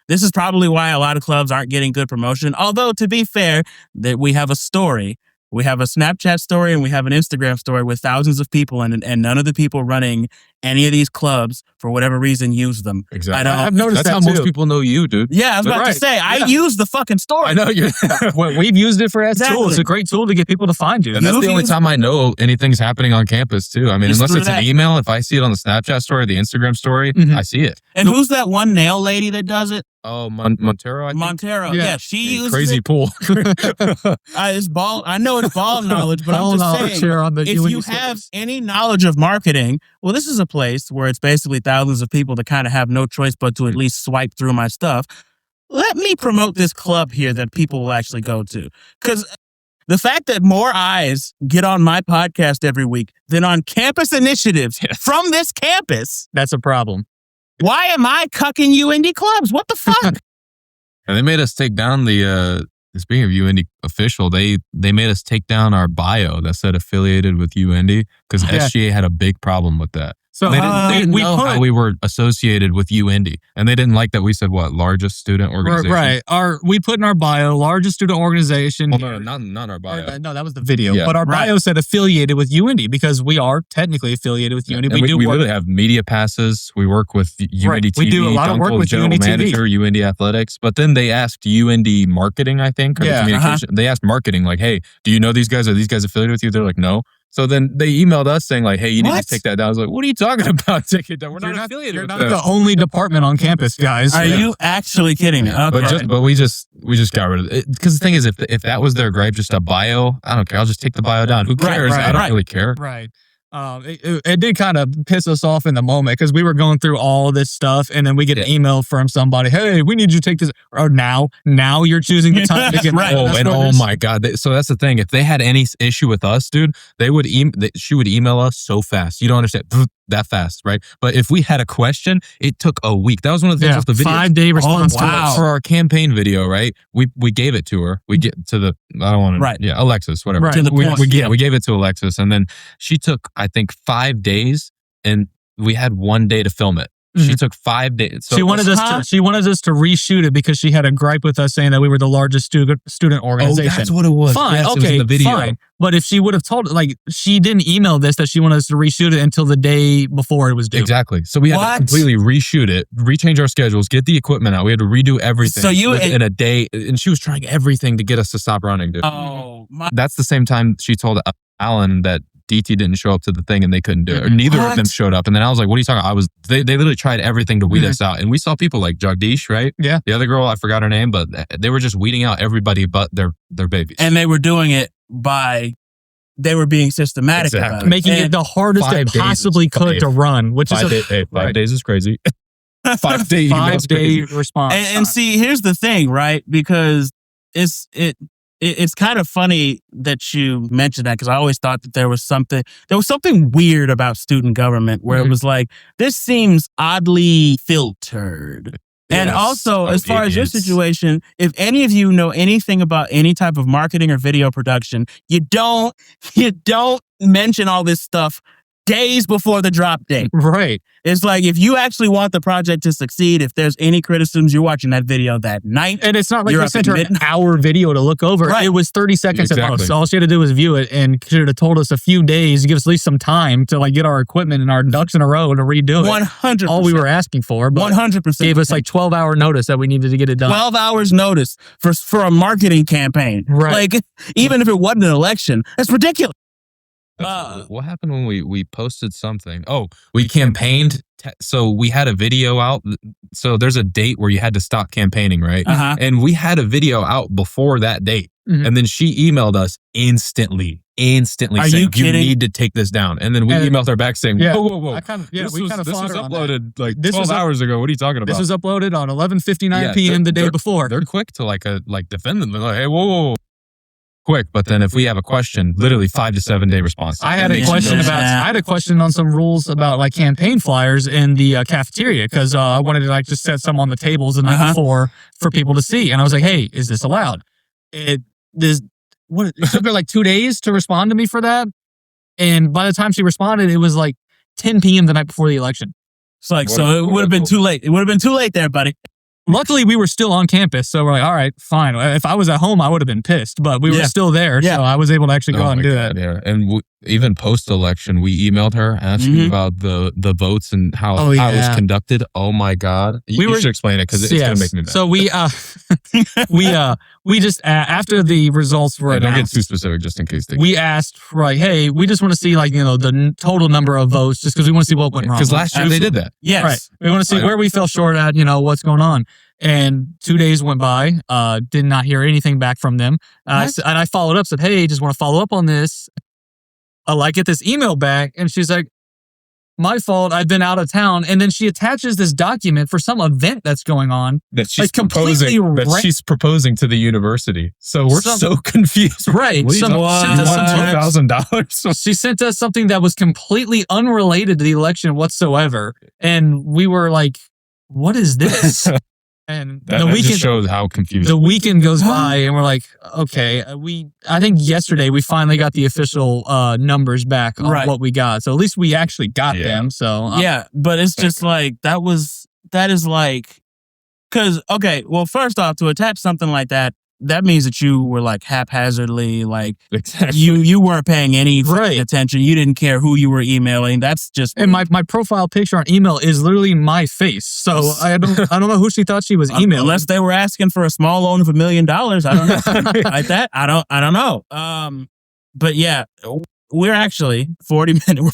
this is probably why a lot of clubs aren't getting good promotion. Although to be fair, that we have a story. We have a Snapchat story and we have an Instagram story with thousands of people, and none of the people running any of these clubs, for whatever reason, use them. Exactly. I've noticed that's that how too. most people know you, dude. Yeah, I was about to say, I use the fucking story. I know you. We've used it for as a tool. Exactly. It's a great tool to get people to find you. And that's the only time I know anything's happening on campus, too. I mean, unless it's an email, if I see it on the Snapchat story, the Instagram story, I see it. And who's that one nail lady that does it? Oh, Montero, I think. Montero, yeah, she uses crazy it. pool. It's ball. I know it's ball knowledge, but I'm just saying, on the if you have any knowledge of marketing, well, this is a place where it's basically thousands of people that kind of have no choice but to at least swipe through my stuff. Let me promote this club here that people will actually go to. Because the fact that more eyes get on my podcast every week than on campus initiatives from this campus. That's a problem. Why am I cucking UND clubs? What the fuck? And they made us take down the, speaking of UND official, they made us take down our bio that said affiliated with UND because SGA had a big problem with that. So they didn't know how we were associated with UND, and they didn't like that we said largest student organization. Right. We put in our bio largest student organization. Well, no, not our bio. No, that was the video. Yeah. But our bio said affiliated with UND because we are technically affiliated with UND. We literally have media passes. We work with UND TV. We do a lot of work with general UND manager, TV. UND athletics. But then they asked UND marketing, I think, or the communication. They asked marketing, like, hey, do you know these guys? Are these guys affiliated with you? They're like, no. So then they emailed us saying like, hey, you need to take that down. I was like, what are you talking about? Take it down. We're not affiliated with them. You're not the only department on campus, guys. Are you actually kidding me? Okay. But we just got rid of it. Because the thing is, if that was their gripe, just a bio, I don't care. I'll just take the bio down. Who cares? I don't really care. Right. It did kind of piss us off in the moment because we were going through all this stuff and then we get an email from somebody, hey, we need you to take this. Or now you're choosing the time to get oh my God. So that's the thing. If they had any issue with us, dude, she would email us so fast. You don't understand. That fast, right? But if we had a question, it took a week. That was one of the things with the video. 5-day response for our campaign video, right? We gave it to her. We get to the, I don't want to, Alexis, whatever. Right. To the point. We gave it to Alexis, and then she took, I think, 5 days, and we had 1 day to film it. She took 5 days. So she wanted us to reshoot it because she had a gripe with us saying that we were the largest student organization. Oh, that's what it was. Fine, yes, okay, it was in the video. Fine. But if she would have told, like, she didn't email this that she wanted us to reshoot it until the day before it was due. Exactly. So we had to completely reshoot it, rechange our schedules, get the equipment out. We had to redo everything. So in a day, and she was trying everything to get us to stop running, dude. That's the same time she told Alan that DT didn't show up to the thing and they couldn't do it. Or neither of them showed up. And then I was like, what are you talking about? They literally tried everything to weed us out. And we saw people like Jagdish, right? Yeah. The other girl, I forgot her name, but they were just weeding out everybody but their babies. And they were doing it they were being systematic about it. Making it the hardest they possibly could to run, which is 5 days is crazy. 5 day 5 day response. And see, here's the thing, right? Because it's kind of funny that you mentioned that because I always thought that there was something weird about student government where it was like, this seems oddly filtered. And also, as far as your situation, if any of you know anything about any type of marketing or video production, you don't mention all this stuff days before the drop date. Right. It's like, if you actually want the project to succeed, if there's any criticisms, you're watching that video that night. And it's not like you sent her an hour video to look over. Right. It was 30 seconds at most. So all she had to do was view it, and she should have told us a few days, give us at least some time to like get our equipment and our ducks in a row to redo it. 100%. All we were asking for. But 100%. Gave us like 12-hour notice that we needed to get it done. 12 hours notice for a marketing campaign. Right. Like, even if it wasn't an election, that's ridiculous. What happened when we posted something? Oh, we campaigned. So we had a video out. So there's a date where you had to stop campaigning, right? And we had a video out before that date. And then she emailed us instantly Are saying, you you kidding? need to take this down. And then we emailed her back saying, whoa. This was uploaded like 12 hours ago. What are you talking about? This was uploaded on 11:59 p.m. the day before. They're quick to like defend them. They're like, hey, whoa. Quick, but then if we have a question, literally 5 to 7 day response. I had a question on some rules about like campaign flyers in the cafeteria because I wanted to like just set some on the tables the night before for people to see, and I was like, "Hey, is this allowed?" It took her like 2 days to respond to me for that, and by the time she responded, it was like 10 p.m. the night before the election. It's like it would have been too late. It would have been too late there, buddy. Luckily, we were still on campus, so we're like, all right, fine. If I was at home, I would have been pissed, but we were still there, so I was able to actually go out and do that. Yeah, and even post-election, we emailed her asking about the votes and how it was conducted. Oh my God. You should explain it because it's going to make me mad. So we just, after the results were announced. Don't get too specific just in case. We asked, right, hey, we just want to see the total number of votes just because we want to see what went wrong. Because last year they did that. Yes. Right. We want to see where we fell short at, what's going on. And 2 days went by, did not hear anything back from them. And I followed up, said, hey, just want to follow up on this. I get this email back, and she's like, my fault, I've been out of town. And then she attaches this document for some event that's going on. That she's proposing to the university. So we're so confused. Right. $2,000. She sent us something that was completely unrelated to the election whatsoever. And we were like, what is this? And that just shows how confused. The weekend goes by, and we're like, okay, I think yesterday we finally got the official numbers back on what we got. So at least we actually got them. So but it's just like that is like, because well, first off, to attach something like that means that you were like haphazardly, like you weren't paying any attention. You didn't care who you were emailing. That's just and my profile picture on email is literally my face. So I don't know who she thought she was emailing. Unless they were asking for a small loan of $1 million. I don't know. Like that. I don't know. But yeah, we're actually 40 minutes. We're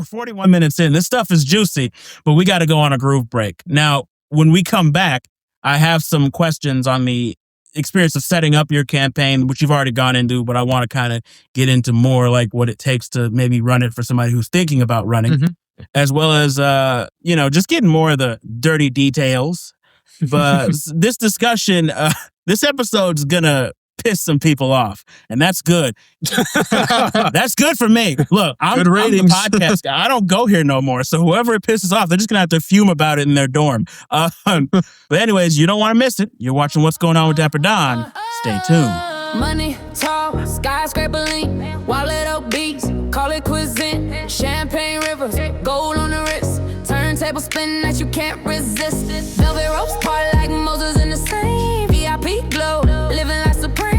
41 minutes in. This stuff is juicy, but we got to go on a groove break. Now, when we come back, I have some questions on the experience of setting up your campaign, which you've already gone into, but I want to kind of get into more like what it takes to maybe run it for somebody who's thinking about running, as well as, just getting more of the dirty details. But this discussion, this episode's gonna piss some people off, and that's good. That's good for me. Look, I'm the podcast guy. I don't go here no more. So whoever it pisses off, they're just gonna have to fume about it in their dorm. But anyways, you don't want to miss it. You're watching What's Going On with Dapper Don. Stay tuned. Money, tall, skyscraper lean, wallet obese, call it cuisine, champagne rivers, gold on the wrist, turntable spin that you can't resist. Velvet ropes part like Moses in the same, VIP glow, living like supreme.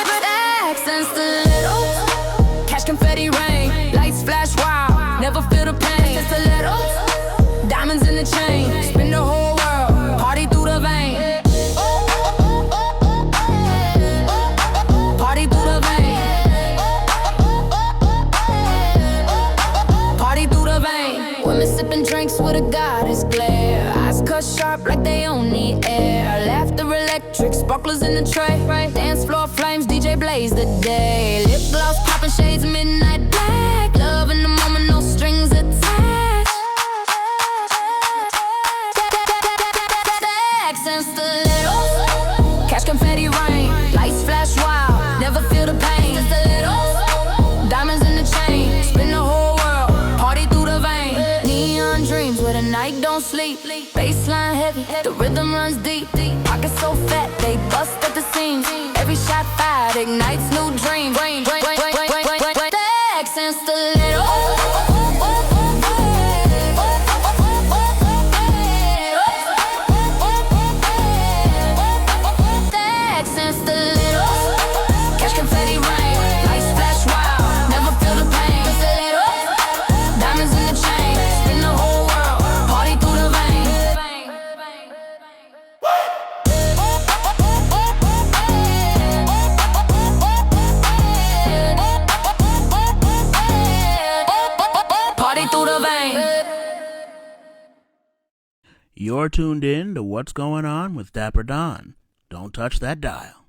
Stacks and stilettos, cash confetti rain, lights flash wild, never feel the pain. Stilettos, diamonds in the chain, spin the whole world, party through the vein. Party through the vein. Party through the vein. Women sipping drinks with a goddess glare. Eyes cut sharp like they own the air. Laughter electric, sparklers in the tray. Dance floor flames, DJ blaze the day. Lip gloss popping shades, midnight black. Love in the moment, no strings attached. Stacks and stilettos, cash confetti rain, lights flash wild, never feel the pain. Stilettos, diamonds in the chain, spin the whole world, party through the vein. Neon dreams where the night don't sleep. Baseline heavy, the rhythm runs deep. Pockets so fat, they bust at the seams. Every shot fired ignites new dreams. Stacks and stilettos. Stacks and stilettos. Cash confetti rain, lights flash wild, never feel the pain. Stilettos, diamonds in the chain, spin the whole world, party through the vein. You're tuned in to What's Going On with Dapper Don. Don't touch that dial.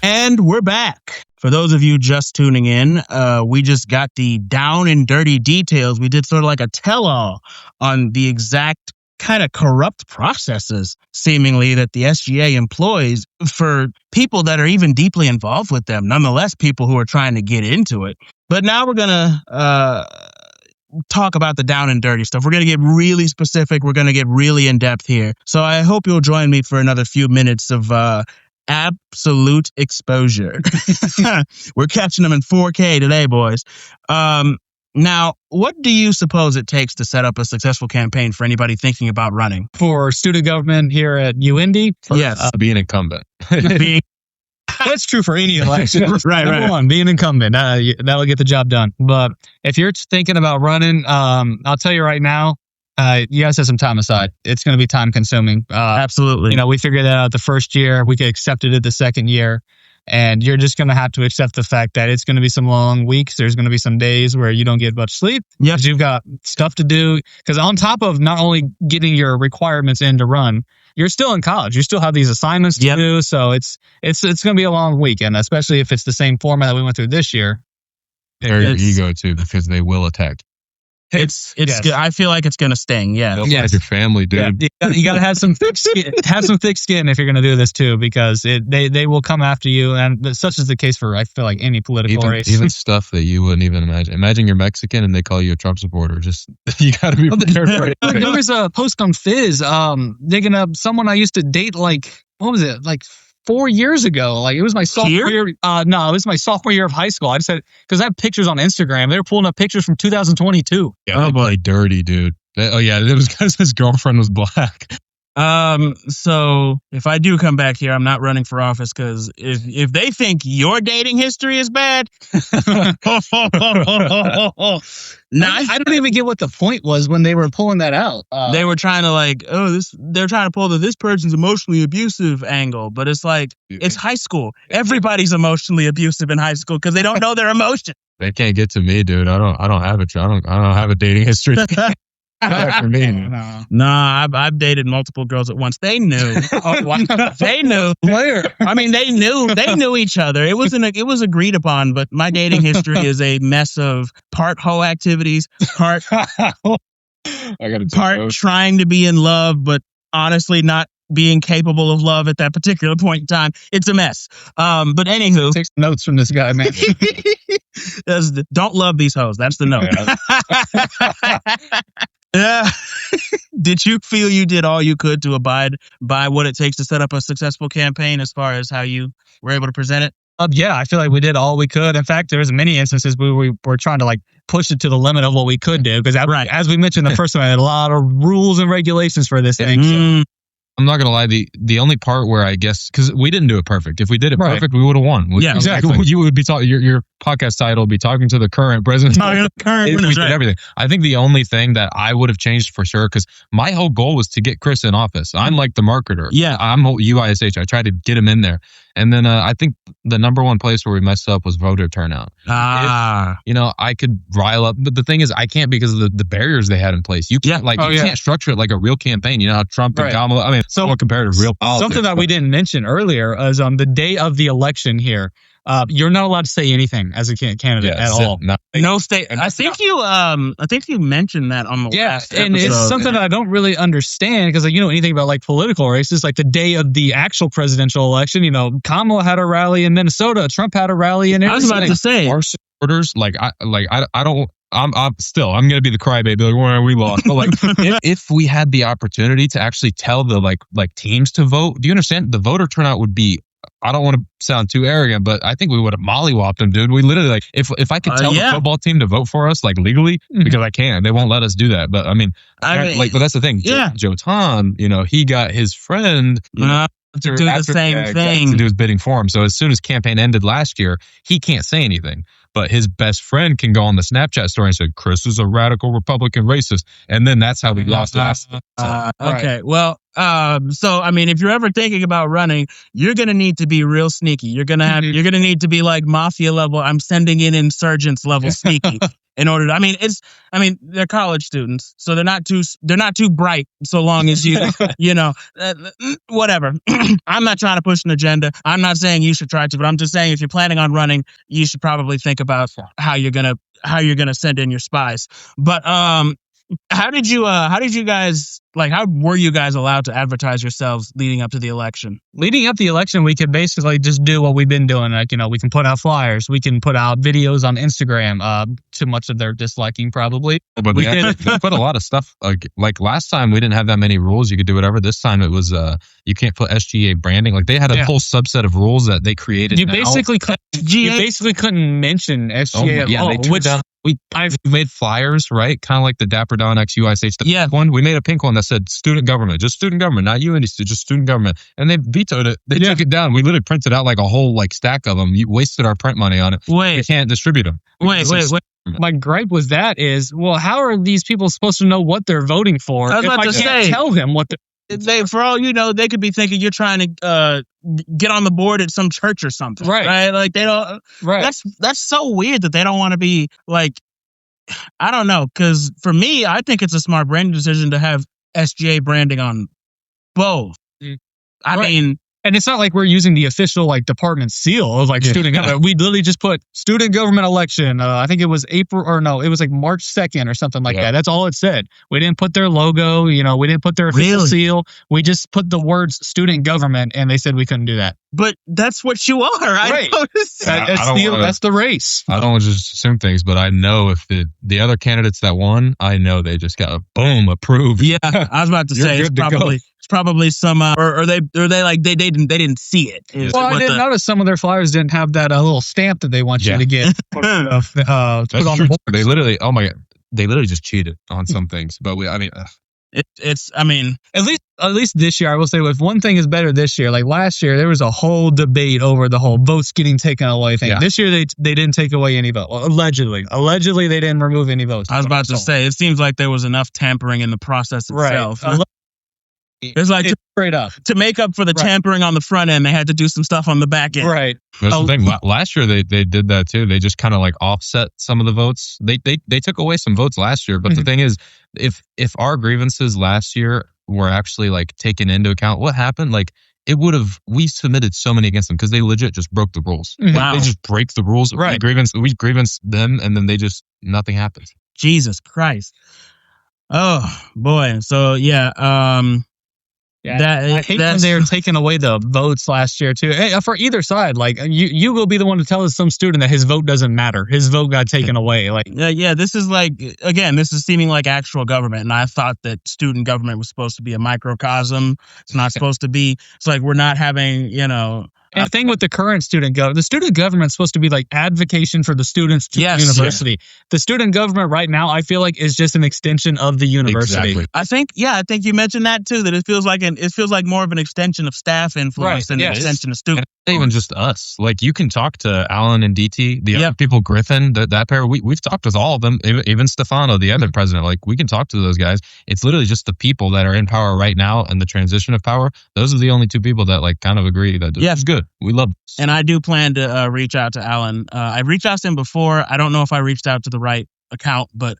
And we're back. For those of you just tuning in, we just got the down and dirty details. We did sort of like a tell-all on the exact kind of corrupt processes, seemingly, that the SGA employs for people that are even deeply involved with them. Nonetheless, people who are trying to get into it. But now we're going to talk about the down and dirty stuff. We're going to get really specific. We're going to get really in-depth here. So I hope you'll join me for another few minutes of absolute exposure. We're catching them in 4K today, boys. Now, what do you suppose it takes to set up a successful campaign for anybody thinking about running? For student government here at UIndy? Yes. Be an incumbent. That's true for any election. Right. Number one, be an incumbent. That'll get the job done. But if you're thinking about running, I'll tell you right now, you guys have some time aside. It's going to be time consuming. Absolutely. We figured that out the first year. We accepted it the second year. And you're just going to have to accept the fact that it's going to be some long weeks. There's going to be some days where you don't get much sleep. Yep. You've got stuff to do. Because on top of not only getting your requirements in to run, you're still in college. You still have these assignments to do. So it's going to be a long week. And especially if it's the same format that we went through this year. Your ego too, because they will attack. It's good. I feel like it's going to sting. Yeah. They'll fight your family, dude. Yeah. You got to have some thick skin. Have some thick skin if you're going to do this too, because they will come after you, and such is the case for, I feel like, any political race. Even stuff that you wouldn't even imagine. Imagine you're Mexican and they call you a Trump supporter. Just you got to be prepared for it. There was a post on Fizz digging up someone I used to date. What was it? 4 years ago. It was my sophomore year. No, it was my sophomore year of high school. I just said, because I have pictures on Instagram. They were pulling up pictures from 2022. Yeah, oh boy, dirty, dude. It was because his girlfriend was black. So if I do come back here, I'm not running for office, because if they think your dating history is bad, I don't even get what the point was when they were pulling that out. They were trying to they're trying to pull this person's emotionally abusive angle, but it's it's high school. Everybody's emotionally abusive in high school because they don't know their emotions. They can't get to me, dude. I don't have a dating history. For me. Nah, I've dated multiple girls at once. They knew. They knew. Where? I mean, they knew each other. It was agreed upon, but my dating history is a mess of part hoe activities, part trying to be in love, but honestly not being capable of love at that particular point in time. It's a mess. But anywho, take some notes from this guy, man. Don't love these hoes. That's the note. Did you feel you did all you could to abide by what it takes to set up a successful campaign as far as how you were able to present it? Yeah, I feel like we did all we could. In fact, there was many instances where we were trying to like push it to the limit of what we could do. Because as we mentioned the first time, I had a lot of rules and regulations for this thing. So. I'm not gonna lie. The only part where I guess because we didn't do it perfect. If we did it perfect, we would have won. Yeah, exactly. You would be talking. Your podcast title would be talking to the current president. We did everything. I think the only thing that I would have changed for sure, because my whole goal was to get Chris in office. I'm like the marketer. Yeah, I'm UISH. I tried to get him in there, and then I think the number one place where we messed up was voter turnout. I could rile up, but the thing is, I can't because of the barriers they had in place. You can't can't structure it like a real campaign. You know how Trump and Kamala. I mean, somewhat compared to real politics. Something that we didn't mention earlier is on the day of the election here. You're not allowed to say anything as a candidate at all. No state. I think you mentioned that on the last episode. And it's something that I don't really understand because you know anything about like political races. Like the day of the actual presidential election, Kamala had a rally in Minnesota, Trump had a rally in Arizona. I was about to say our supporters. I don't. I'm going to be the crybaby. Like, well, we lost. But like, if we had the opportunity to actually tell the like teams to vote, do you understand? The voter turnout would be. I don't want to sound too arrogant, but I think we would have mollywopped them, dude. We literally if I could tell the football team to vote for us, like legally, because I can, they won't let us do that. But I mean, but that's the thing. Joe Tom, he got his friend. To do the same thing. To do his bidding for him. So as soon as campaign ended last year, he can't say anything. But his best friend can go on the Snapchat story and say, Chris is a radical Republican racist. And then that's how we lost last time. Okay. Well, so, I mean, if you're ever thinking about running, you're going to need to be real sneaky. You're going to need to be like mafia level. I'm sending in insurgents level sneaky. In order to, they're college students, so they're not too bright. So long as whatever. I'm not trying to push an agenda. I'm not saying you should try to, but I'm just saying if you're planning on running, you should probably think about how you're gonna send in your spies. But how were you guys allowed to advertise yourselves leading up to the election? Leading up to the election, we could basically just do what we've been doing. Like, we can put out flyers. We can put out videos on Instagram, too much of their disliking probably. But they put a lot of stuff. Like last time, we didn't have that many rules. You could do whatever. This time it was, you can't put SGA branding. Like they had a whole subset of rules that they created. You basically couldn't mention SGA at all. We made flyers, right? Kind of like the Dapper Don X UISH one. We made a pink one that said student government, just student government, not UND, just student government. And they vetoed it. They took it down. We literally printed out like a whole stack of them. You wasted our print money on it. We can't distribute them. Wait. My gripe with that is, well, how are these people supposed to know what they're voting for if I can't tell them what for all you know, they could be thinking you're trying to get on the board at some church or something, right? Like they don't. Right. That's so weird that they don't want to be like. I don't know, because for me, I think it's a smart branding decision to have SGA branding on both. I mean. And it's not like we're using the official department seal of student government. We literally just put student government election. I think it was it was March 2nd or something like that. That's all it said. We didn't put their logo, we didn't put their official seal. We just put the words student government and they said we couldn't do that. But that's what you are. Right. That's the race. I don't just assume things, but I know if the other candidates that won, I know they just got approved. Yeah, I was about to say it's probably some or they didn't see it. Well, I didn't notice some of their flyers didn't have that little stamp that they want you to get. Put on the board. They literally, oh my god, they literally just cheated on some things. But at least this year, I will say, if one thing is better this year, like last year, there was a whole debate over the whole votes getting taken away thing. Yeah. This year, they didn't take away any votes. Allegedly, they didn't remove any votes. I was about to say, it seems like there was enough tampering in the process itself. Right. It's like straight up to make up for the tampering on the front end, they had to do some stuff on the back end. Right. That's the thing. Last year they did that too. They just kind of offset some of the votes. They took away some votes last year, but the thing is, if our grievances last year were actually taken into account, what happened? We submitted so many against them because they legit just broke the rules. Wow. They just break the rules. Right. We grievance them, and then nothing happens. Jesus Christ. Oh boy. So yeah. Yeah, I hate when they were taking away the votes last year too. Hey, for either side, like you will be the one to tell some student that his vote doesn't matter. His vote got taken away. Like, this is like, again, this is seeming like actual government, and I thought that student government was supposed to be a microcosm. It's not supposed to be. It's like we're not having, And the thing with the current student government, the student government is supposed to be like advocation for the students to the university. Yeah. The student government right now, I feel like, is just an extension of the university. Exactly. I think you mentioned that too, that it feels like more of an extension of staff influence than an extension of students. And even just us. Like, you can talk to Alan and DT, the other people, Griffin, that pair. We've talked with all of them, even Stefano, the other president. Like, we can talk to those guys. It's literally just the people that are in power right now and the transition of power. Those are the only two people that like kind of agree that it's good. We love this. And I do plan to reach out to Alan. I've reached out to him before. I don't know if I reached out to the right account, but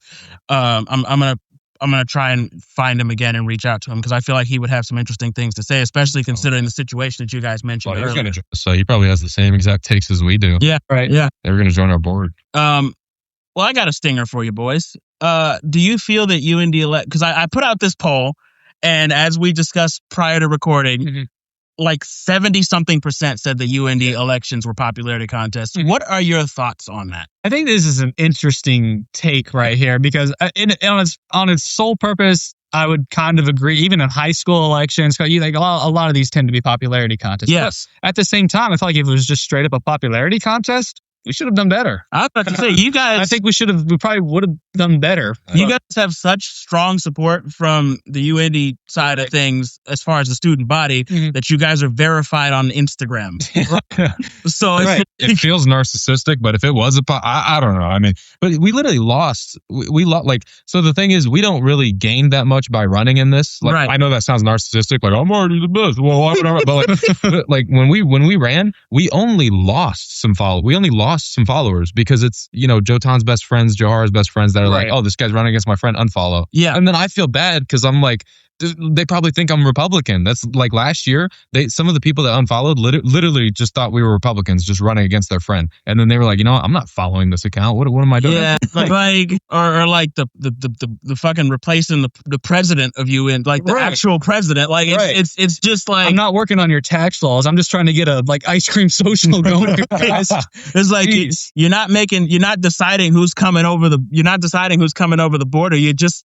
I'm gonna try and find him again and reach out to him, because I feel like he would have some interesting things to say, especially considering the situation that you guys mentioned earlier. So he probably has the same exact takes as we do. Yeah, right. Yeah, they're going to join our board. Well, I got a stinger for you boys. Do you feel that UND because I put out this poll, and as we discussed prior to recording, like 70-something% said the UND elections were popularity contests. What are your thoughts on that? I think this is an interesting take right here, because on its sole purpose, I would kind of agree. Even in high school elections, a lot of these tend to be popularity contests. Yes. But at the same time, I feel like if it was just straight up a popularity contest, we should have done better. I was about to say, you guys... I think we probably would have done better. You guys have such strong support from the UND side of things as far as the student body that you guys are verified on Instagram. So it feels narcissistic, but if it was I don't know. I mean, but we literally lost. We lost. Like, so the thing is, we don't really gain that much by running in this. Like, I know that sounds narcissistic. Like, I'm already the best. Well, whatever. But like when we ran, we only lost some followers. We only lost some followers because it's, Jotan's best friends, Johar's best friends that are like, oh, this guy's running against my friend, unfollow. Yeah. And then I feel bad because I'm like, they probably think I'm Republican. That's like last year, some of the people that unfollowed literally just thought we were Republicans just running against their friend. And then they were like, I'm not following this account. What am I doing? Yeah, or like the fucking replacing the president of UN, like the actual president. Like it's just like, I'm not working on your tax laws. I'm just trying to get a ice cream social going. It's like you're not deciding who's coming over the border. You just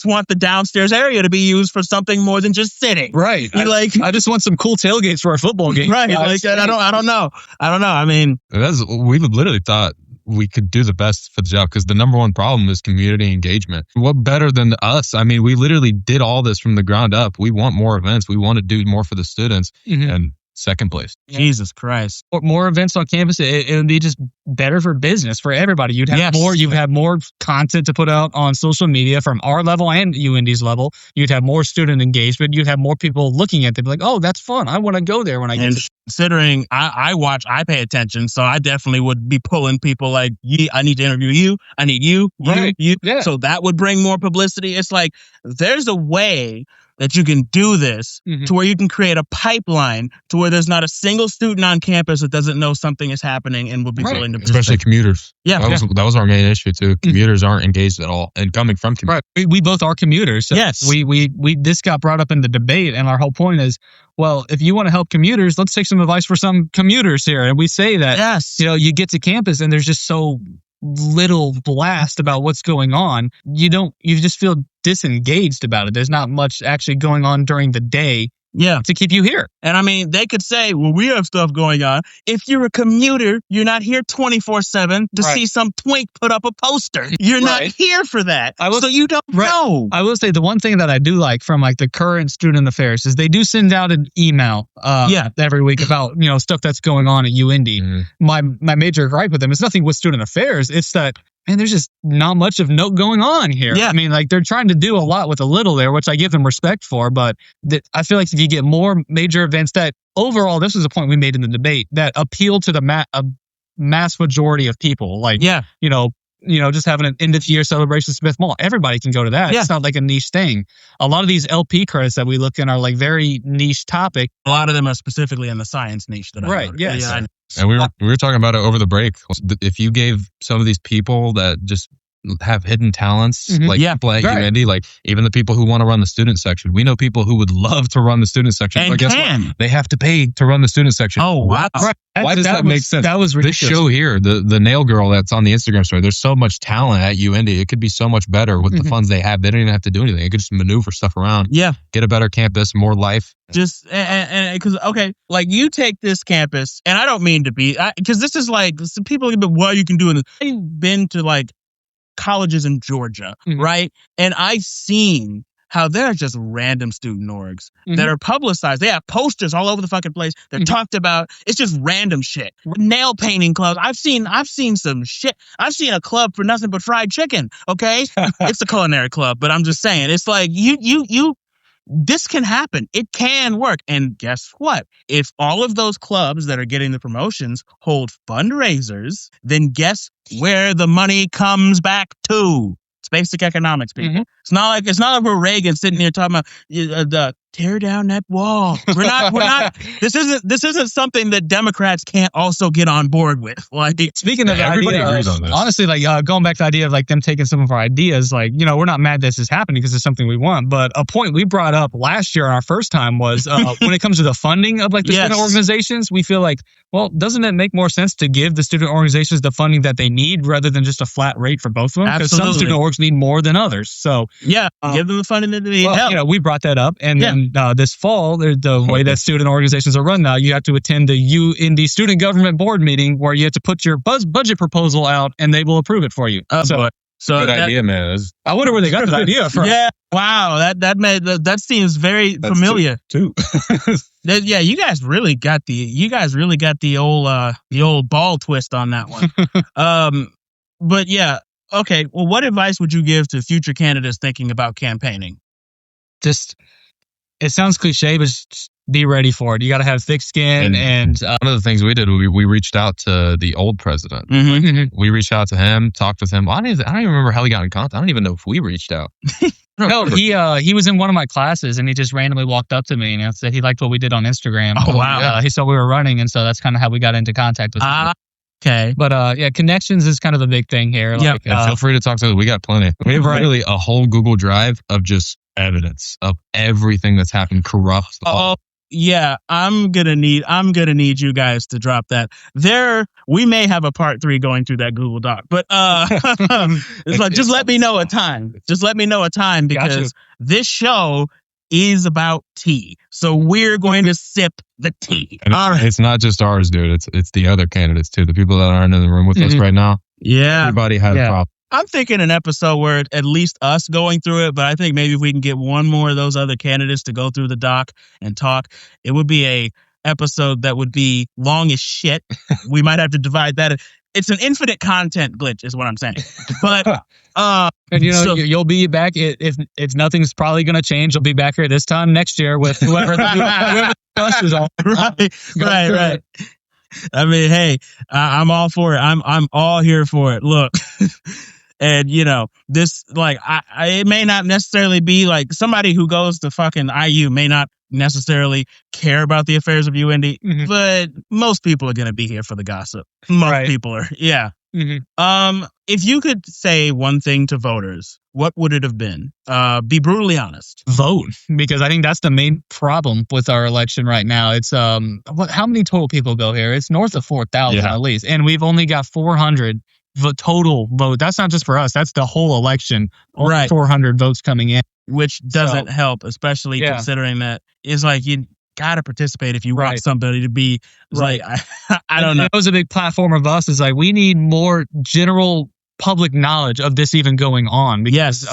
want the downstairs area to be used for something more than just sitting. Right. I just want some cool tailgates for our football game. Right. I don't know. I mean, we literally thought we could do the best for the job, because the number one problem is community engagement. What better than us? I mean, we literally did all this from the ground up. We want more events. We want to do more for the students. And second place. Jesus Christ. More events on campus, it would be just better for business, for everybody. You'd have more content to put out on social media from our level and UND's level. You'd have more student engagement. You'd have more people looking at them like, oh, that's fun. I want to go there when I get to. Considering I pay attention, so I definitely would be pulling people like, I need to interview you. I need you. Yeah. So that would bring more publicity. It's like, there's a way that you can do this to where you can create a pipeline to where there's not a single student on campus that doesn't know something is happening and will be willing to participate. Especially commuters. Yeah. That was our main issue too. Commuters aren't engaged at all, and coming from commuters. Right. We both are commuters. So yes. This got brought up in the debate, and our whole point is, well, if you want to help commuters, let's take some advice for some commuters here. And we say that, you get to campus and there's just so little blast about what's going on. You just feel disengaged about it. There's not much actually going on during the day to keep you here. And I mean, they could say, well, we have stuff going on. If you're a commuter, you're not here 24/7 to see some twink put up a poster. You're not here for that. So you don't know. I will say the one thing that I do like from the current student affairs is they do send out an email every week about stuff that's going on at UND. My major gripe with them is nothing with student affairs. It's that, man, there's just not much of note going on here. Yeah. I mean, they're trying to do a lot with a little there, which I give them respect for. But I feel like if you get more major events that overall, this was a point we made in the debate, that appeal to the mass majority of people. Just having an end of year celebration at Smith Mall. Everybody can go to that. Yeah. It's not like a niche thing. A lot of these LP credits that we look in are very niche topic. A lot of them are specifically in the science niche that I right. Yes. Yeah. And we were talking about it over the break. If you gave some of these people that just have hidden talents, like people at UIndy, like even the people who want to run the student section. We know people who would love to run the student section, and but guess what? They have to pay to run the student section. Oh, wow. Right. Why does that make sense? That was ridiculous. This show here, the nail girl that's on the Instagram story, there's so much talent at UIndy. It could be so much better with the funds they have. They don't even have to do anything. They could just maneuver stuff around. Yeah. Get a better campus, more life. Just, and because, okay, like you take this campus, and I don't mean to be, because this is like, some people have been, what you can do in this. I've been to like colleges in Georgia, right? And I've seen how there are just random student orgs that are publicized. They have posters all over the fucking place. They're talked about. It's just random shit. Nail painting clubs. I've seen some shit. I've seen a club for nothing but fried chicken. Okay, it's a culinary club, but I'm just saying, it's like you. This can happen. It can work. And guess what? If all of those clubs that are getting the promotions hold fundraisers, then guess where the money comes back to? It's basic economics, people. It's not like we're Reagan sitting here talking about the tear down that wall. We're not. This isn't something that Democrats can't also get on board with. Like, speaking of everybody ideas, agrees on this. honestly, like going back to the idea of like them taking some of our ideas, like, you know, we're not mad this is happening because it's something we want. But a point we brought up last year on our first time was when it comes to the funding of like the student organizations, we feel like, well, doesn't it make more sense to give the student organizations the funding that they need rather than just a flat rate for both of them? Because some student orgs need more than others. So give them the funding that they need. Well, you know, we brought that up, and then this fall, the way that student organizations are run now, you have to attend the UIndy Student Government Board meeting where you have to put your budget proposal out, and they will approve it for you. So good idea, man. I wonder where they got that idea from. Yeah, wow, that seems very familiar too. Yeah, you guys really got the old ball twist on that one. But yeah, okay. Well, what advice would you give to future candidates thinking about campaigning? Just, it sounds cliche, but just be ready for it. You got to have thick skin. And one of the things we did, we reached out to the old president. We reached out to him, talked with him. I don't even remember how he got in contact. I don't even know if we reached out. No, he was in one of my classes, and he just randomly walked up to me and said he liked what we did on Instagram. Oh, wow. He saw we were running, and so that's kind of how we got into contact with him. Okay. But connections is kind of a big thing here. Like, feel free to talk to us. We got plenty. We have literally a whole Google Drive of just evidence of everything that's happened corrupt. Yeah, I'm gonna need you guys to drop that. We may have a part 3 going through that Google Doc, but it's like, just let me know a time. Just let me know a time, because this show is about tea. So we're going to sip the tea. And it's not just ours, dude. It's the other candidates too. The people that aren't in the room with us right now. Yeah. Everybody had a problem. I'm thinking an episode where at least us going through it, but I think maybe if we can get one more of those other candidates to go through the doc and talk, it would be a episode that would be long as shit. We might have to divide that. It's an infinite content glitch is what I'm saying. But and you'll be back if nothing's probably going to change. You'll be back here this time next year with whoever the dust is on. Right. I mean, hey, I'm all for it. I'm all here for it. Look, and this, like, it may not necessarily be like somebody who goes to fucking IU may not necessarily care about the affairs of UIndy, but most people are going to be here for the gossip. Most people are, If you could say one thing to voters, what would it have been? Be brutally honest. Vote, because I think that's the main problem with our election right now. It's how many total people go here? It's north of 4,000 at least, and we've only got 400 total vote. That's not just for us. That's the whole election. Only 400 votes coming in, which doesn't help, especially considering that it's like you got to participate if you want somebody to be like, I don't know. That was a big platform of us. Is like, we need more general public knowledge of this even going on, because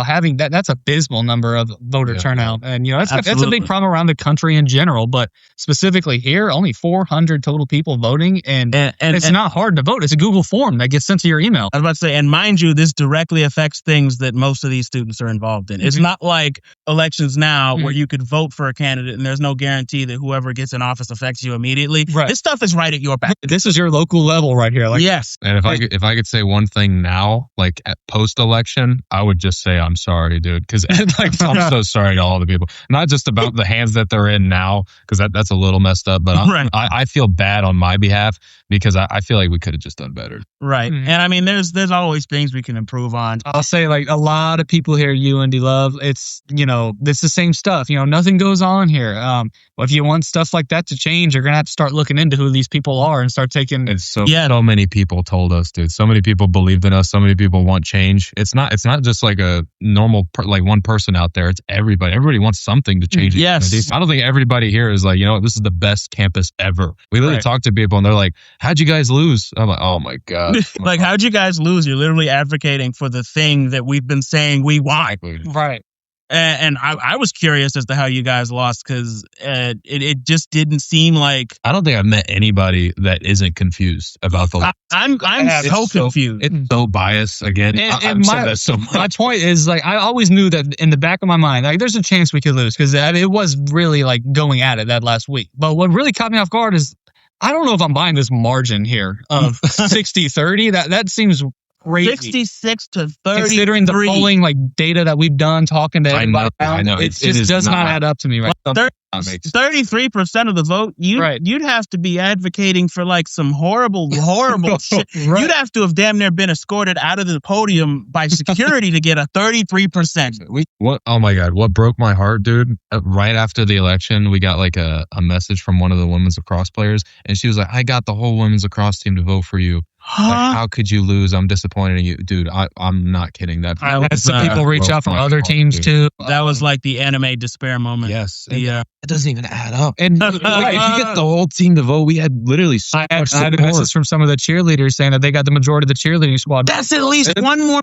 having that's abysmal number of voter turnout, and that's a big problem around the country in general, but specifically here, only 400 total people voting, and it's not hard to vote. It's a Google form that gets sent to your email. I was about to say, and mind you, this directly affects things that most of these students are involved in. It's not like elections now where you could vote for a candidate and there's no guarantee that whoever gets in office affects you immediately. This stuff is right at your back. This is your local level right here. Yes. And if I could say one something now, like at post-election, I would just say, I'm sorry, dude. Because like, I'm so sorry to all the people. Not just about the hands that they're in now, because that's a little messed up. But I feel bad on my behalf because I feel like we could have just done better. Right. Mm-hmm. And I mean, there's always things we can improve on. I'll say, like, a lot of people here at UND Love, it's, it's the same stuff. Nothing goes on here. If you want stuff like that to change, you're going to have to start looking into who these people are and start taking... And so many people told us, dude. So many people believed in us. So many people want change. It's not just like a normal, like one person out there. It's everybody. Everybody wants something to change. Yes. I don't think everybody here is like, this is the best campus ever. We literally talk to people and they're like, how'd you guys lose? I'm like, oh my God. Like, how'd you guys lose? You're literally advocating for the thing that we've been saying we want. Right. And I was curious as to how you guys lost because it just didn't seem like... I don't think I've met anybody that isn't confused about the... I'm so confused. It's so biased again. And my point is, like, I always knew that in the back of my mind, like, there's a chance we could lose because it was really like going at it that last week. But what really caught me off guard is I don't know if I'm buying this margin here of 60-30. That seems crazy. 66 to 30. Considering the polling like data that we've done, talking to everybody. I know. It just does not add up to me right now. 33% of the vote, you'd have to be advocating for like some horrible shit. Right. You'd have to have damn near been escorted out of the podium by security to get a 33%. Oh my God, what broke my heart, dude? Right after the election, we got like a message from one of the women's lacrosse players, and she was like, I got the whole women's lacrosse team to vote for you. Like, how could you lose? I'm disappointed in you. Dude, I'm not kidding. That some people reach out from other teams too. That was like the anime despair moment. Yes. It doesn't even add up. And if you get the whole team to vote, we had literally so much support. I had a message from some of the cheerleaders saying that they got the majority of the cheerleading squad. That's at least 1% more.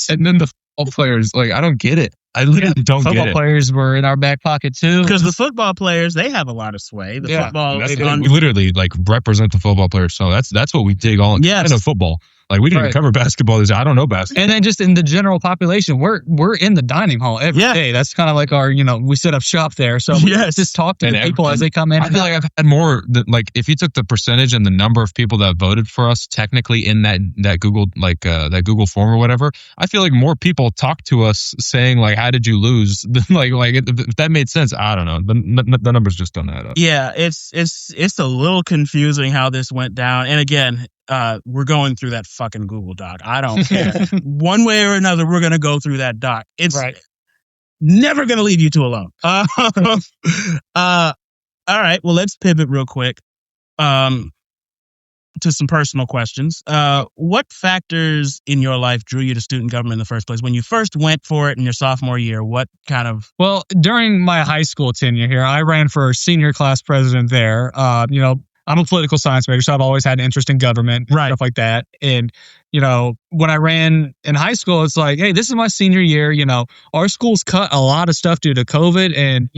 And then the football players, like, I don't get it. I literally don't get it. Football players were in our back pocket too. Because the football players, they have a lot of sway. We literally like represent the football players. So that's what we dig all into football. Like, we didn't even cover basketball. I don't know basketball. And then just in the general population, we're in the dining hall every day. That's kind of like our, we set up shop there. So we just talk to the people as they come in. I feel like I've had more, like, if you took the percentage and the number of people that voted for us technically in that Google, like, that Google form or whatever, I feel like more people talk to us saying, like, how did you lose? like if that made sense, I don't know. The numbers just don't add up. Yeah, it's a little confusing how this went down. And again, we're going through that fucking Google Doc. I don't care. One way or another, we're going to go through that doc. It's never going to leave you two alone. All right. Well, let's pivot real quick to some personal questions. What factors in your life drew you to student government in the first place? When you first went for it in your sophomore year, what kind of... Well, during my high school tenure here, I ran for senior class president there. I'm a political science major, so I've always had an interest in government and stuff like that. And, when I ran in high school, it's like, hey, this is my senior year. Our school's cut a lot of stuff due to COVID. And,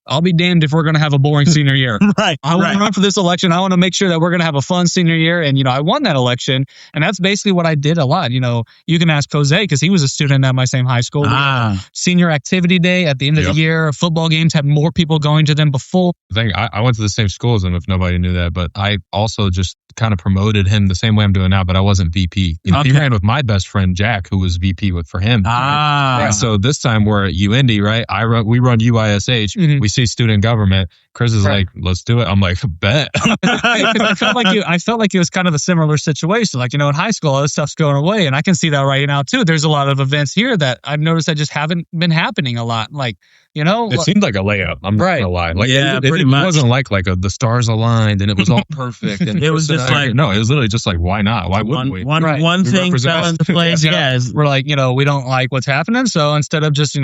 I'll be damned if we're going to have a boring senior year. I want to run for this election. I want to make sure that we're going to have a fun senior year. And, I won that election. And that's basically what I did a lot. You can ask Jose because he was a student at my same high school. Senior activity day at the end of the year. Football games had more people going to them before. I went to the same school as him, if nobody knew that. But I also just kind of promoted him the same way I'm doing now, but I wasn't VP. He ran with my best friend, Jack, who was VP for him. So this time we're at UND, right? We run UISH. Mm-hmm. We see student government. Chris is like, let's do it. I'm like, bet. I felt like it was kind of a similar situation. Like, in high school, all this stuff's going away. And I can see that right now, too. There's a lot of events here that I've noticed that just haven't been happening a lot. Like, it seemed like a layup. I'm not going to lie. Like, it wasn't like the stars aligned and it was all perfect. And it was just like, no, it was literally just like, why not? Why wouldn't we? One thing fell into place. We're like, we don't like what's happening. So instead of just,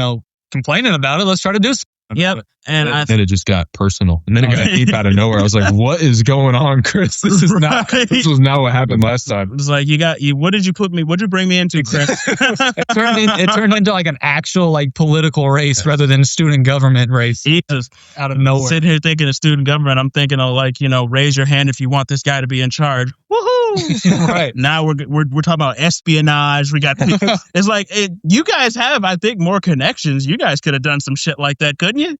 complaining about it, let's try to do something. Yep. And then it just got personal. And then it got deep out of nowhere. I was like, what is going on, Chris? This was not what happened last time. It's like, what did you bring me into, Chris? It turned into like an actual like political race rather than student government race. Jesus. Out of nowhere. Sitting here thinking of student government, I'm thinking of like, raise your hand if you want this guy to be in charge. Woohoo! Right. Now we're talking about espionage. We got it's like you guys have, I think, more connections. You guys could have done some shit like that, couldn't you?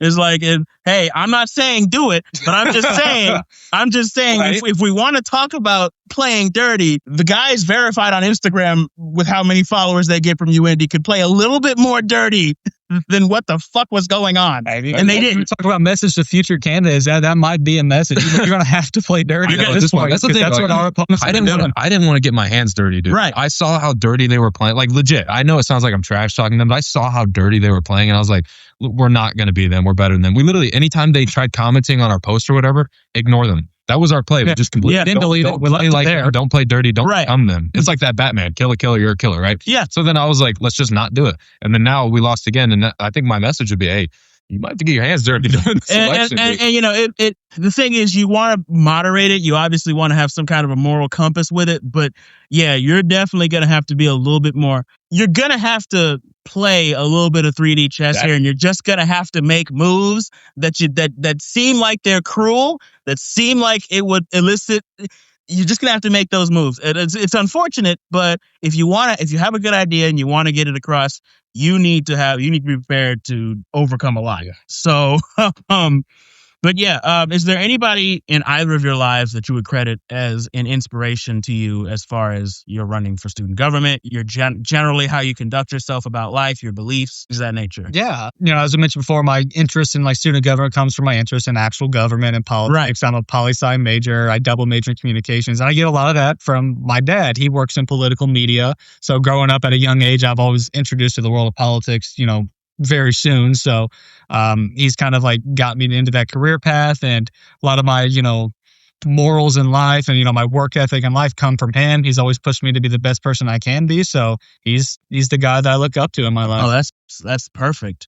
It's like, hey, I'm not saying do it, but I'm just saying right? if we want to talk about playing dirty, the guys verified on Instagram with how many followers they get from UND could play a little bit more dirty than what the fuck was going on. And they didn't. Talk about message to future candidates. That might be a message. You're going to have to play dirty at this point. That's the thing. That's what our opponents I didn't want to get my hands dirty, dude. Right. I saw how dirty they were playing. Like, legit. I know it sounds like I'm trash talking them, but I saw how dirty they were playing, and I was like, we're not going to be them. We're better than them. We literally, anytime they tried commenting on our post or whatever, ignore them. That was our play. We just completely didn't delete it. We left it there. Don't play dirty. Don't become them. It's like that Batman. Kill a killer, you're a killer, right? Yeah. So then I was like, let's just not do it. And then now we lost again. And I think my message would be, hey, you might have to get your hands dirty during the selection. And you know, the thing is, you want to moderate it. You obviously want to have some kind of a moral compass with it. But yeah, you're definitely going to have to be a little bit more. You're going to have to play a little bit of 3D chess here, and you're just going to have to make moves that seem like they're cruel, that seem like it would elicit. You're just going to have to make those moves. It's unfortunate, but if you have a good idea and you want to get it across, you need to be prepared to overcome a lot. Yeah. So, but yeah, is there anybody in either of your lives that you would credit as an inspiration to you as far as you're running for student government, your generally how you conduct yourself about life, your beliefs, is that nature? Yeah. You know, as I mentioned before, my interest in like student government comes from my interest in actual government and politics. Right. I'm a poli-sci major. I double major in communications. And I get a lot of that from my dad. He works in political media. So growing up at a young age, I've always introduced to the world of politics, you know, very soon. So he's kind of like got me into that career path, and a lot of my, you know, morals in life and, you know, my work ethic in life come from him. He's always pushed me to be the best person I can be. So he's the guy that I look up to in my life. Oh, that's perfect.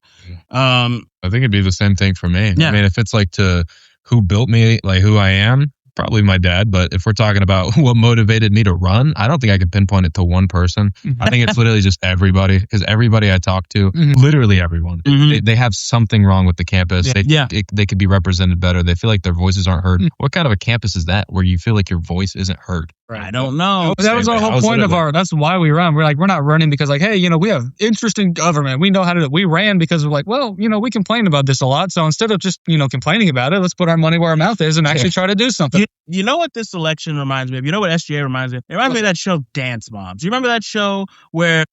I think it'd be the same thing for me. Yeah. I mean, if it's like to who built me, like who I am, probably my dad. But if we're talking about what motivated me to run, I don't think I could pinpoint it to one person. I think it's literally just everybody, because everybody I talk to, literally everyone, they have something wrong with the campus. They could be represented better. They feel like their voices aren't heard. What kind of a campus is that where you feel like your voice isn't heard? I don't know. That was our whole point of that's why we run. We're not running because like, hey, you know, we have interest in government. We know how to do it. We ran because we're like, well, you know, we complain about this a lot. So instead of just, you know, complaining about it, let's put our money where our mouth is and actually try to do something. You know what this election reminds me of? You know what SGA reminds me of? It reminds me of that show Dance Moms. You remember that show where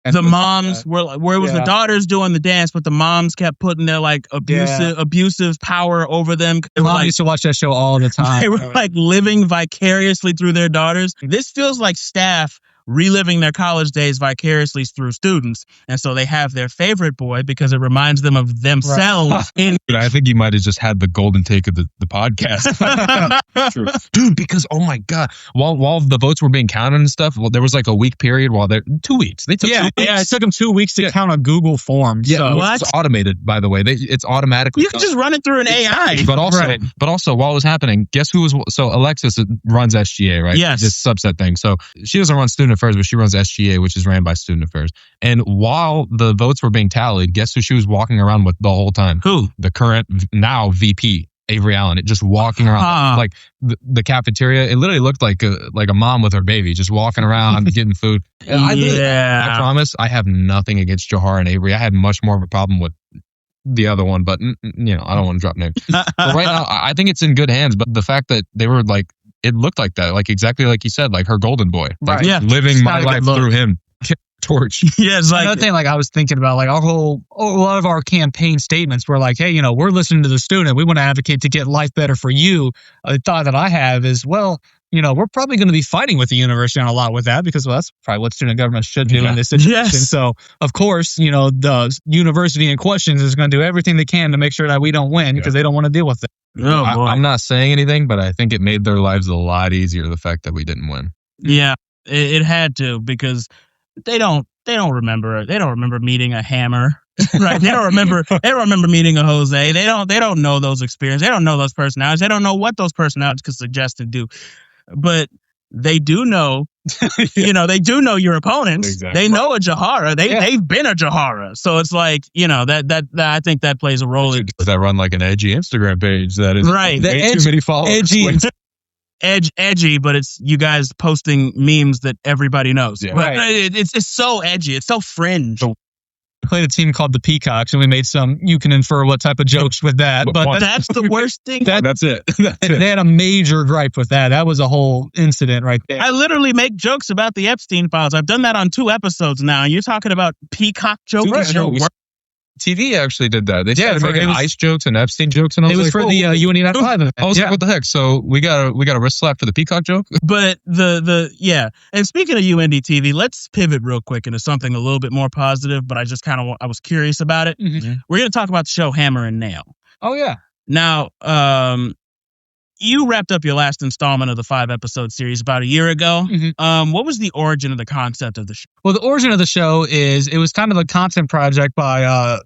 the moms where it was the daughters doing the dance, but the moms kept putting their like abusive power over them. Mom used to watch that show all the time. They were like living vicariously through their daughters. This feels like staff reliving their college days vicariously through students. And so they have their favorite boy because it reminds them of themselves. Dude, I think you might have just had the golden take of the podcast. True. Dude, because, oh my God, while the votes were being counted and stuff, well, there was like a week period 2 weeks. They took 2 weeks. Yeah, it took them 2 weeks to count on Google Forms. Yeah, so. It's automated, by the way. It's automatically. You can just run it through an AI. But also, while it was happening, guess who was, so Alexis runs SGA, right? Yes. This subset thing. So she doesn't run student affairs, but she runs SGA, which is ran by student affairs. And while the votes were being tallied, guess who she was walking around with the whole time? Who? The current, now VP, Avery Allen. It just walking around like the cafeteria. It literally looked like a mom with her baby, just walking around getting food. I promise, I have nothing against Johar and Avery. I had much more of a problem with the other one, but you know, I don't want to drop names. But right now, I think it's in good hands. But the fact that they were like, it looked like that, like exactly like you said, like her golden boy, like living my life through him. Torch. Yeah, it's like another thing. Like I was thinking about, like a lot of our campaign statements were like, hey, you know, we're listening to the student. We want to advocate to get life better for you. The thought that I have is, well, you know, we're probably going to be fighting with the university on a lot with that because, well, that's probably what student government should do in this situation. Yes. So, of course, you know, the university in question is going to do everything they can to make sure that we don't win because they don't want to deal with it. Oh, I'm not saying anything, but I think it made their lives a lot easier, the fact that we didn't win. Yeah, it had to, because they don't remember meeting a Hammer. Right. They don't remember meeting a Jose. They don't know those experiences. They don't know those personalities. They don't know what those personalities could suggest and do. But they do know, you know, they do know your opponents. Exactly. They know a Johara. They've been a Johara. So it's like, you know, that I think that plays a role. Does that run like an edgy Instagram page that is right? Way too many followers. edgy, but it's you guys posting memes that everybody knows. Yeah. But it's so edgy. It's so fringe. We played a team called the Peacocks, and we made some. You can infer what type of jokes with that, but that's the worst thing. That's it. They had a major gripe with that. That was a whole incident right there. I literally make jokes about the Epstein files. I've done that on 2 episodes now. And you're talking about peacock jokes. TV actually did that. They started making was, ice jokes and Epstein jokes, and I was it was like, for the UND Night Live event. I was like, what the heck? So we got a wrist slap for the peacock joke. But and speaking of UND TV, let's pivot real quick into something a little bit more positive. But I was curious about it. Mm-hmm. We're going to talk about the show Hammer and Nail. Oh yeah. Now, you wrapped up your last installment of the 5-episode series about a year ago. Mm-hmm. What was the origin of the concept of the show? Well, the origin of the show is it was kind of a content project by a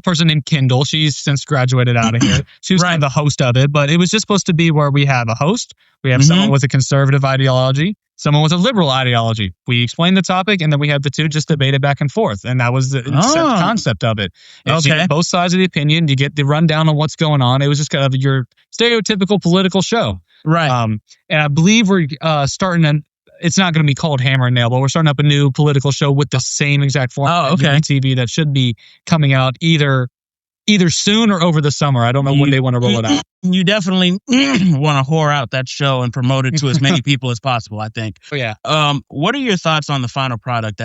person named Kendall. She's since graduated out of here. She was kind of the host of it, but it was just supposed to be where we have a host, we have someone with a conservative ideology, someone with a liberal ideology. We explain the topic, and then we have the two just debate it back and forth. And that was the concept of it. You get both sides of the opinion. You get the rundown on what's going on. It was just kind of your stereotypical political show. Right. And I believe we're starting it's not going to be called Hammer and Nail, but we're starting up a new political show with the same exact format on TV that should be coming out either soon or over the summer. I don't know when they want to roll it out. You definitely want to whore out that show and promote it to as many people as possible, I think. Oh, yeah. What are your thoughts on the final product,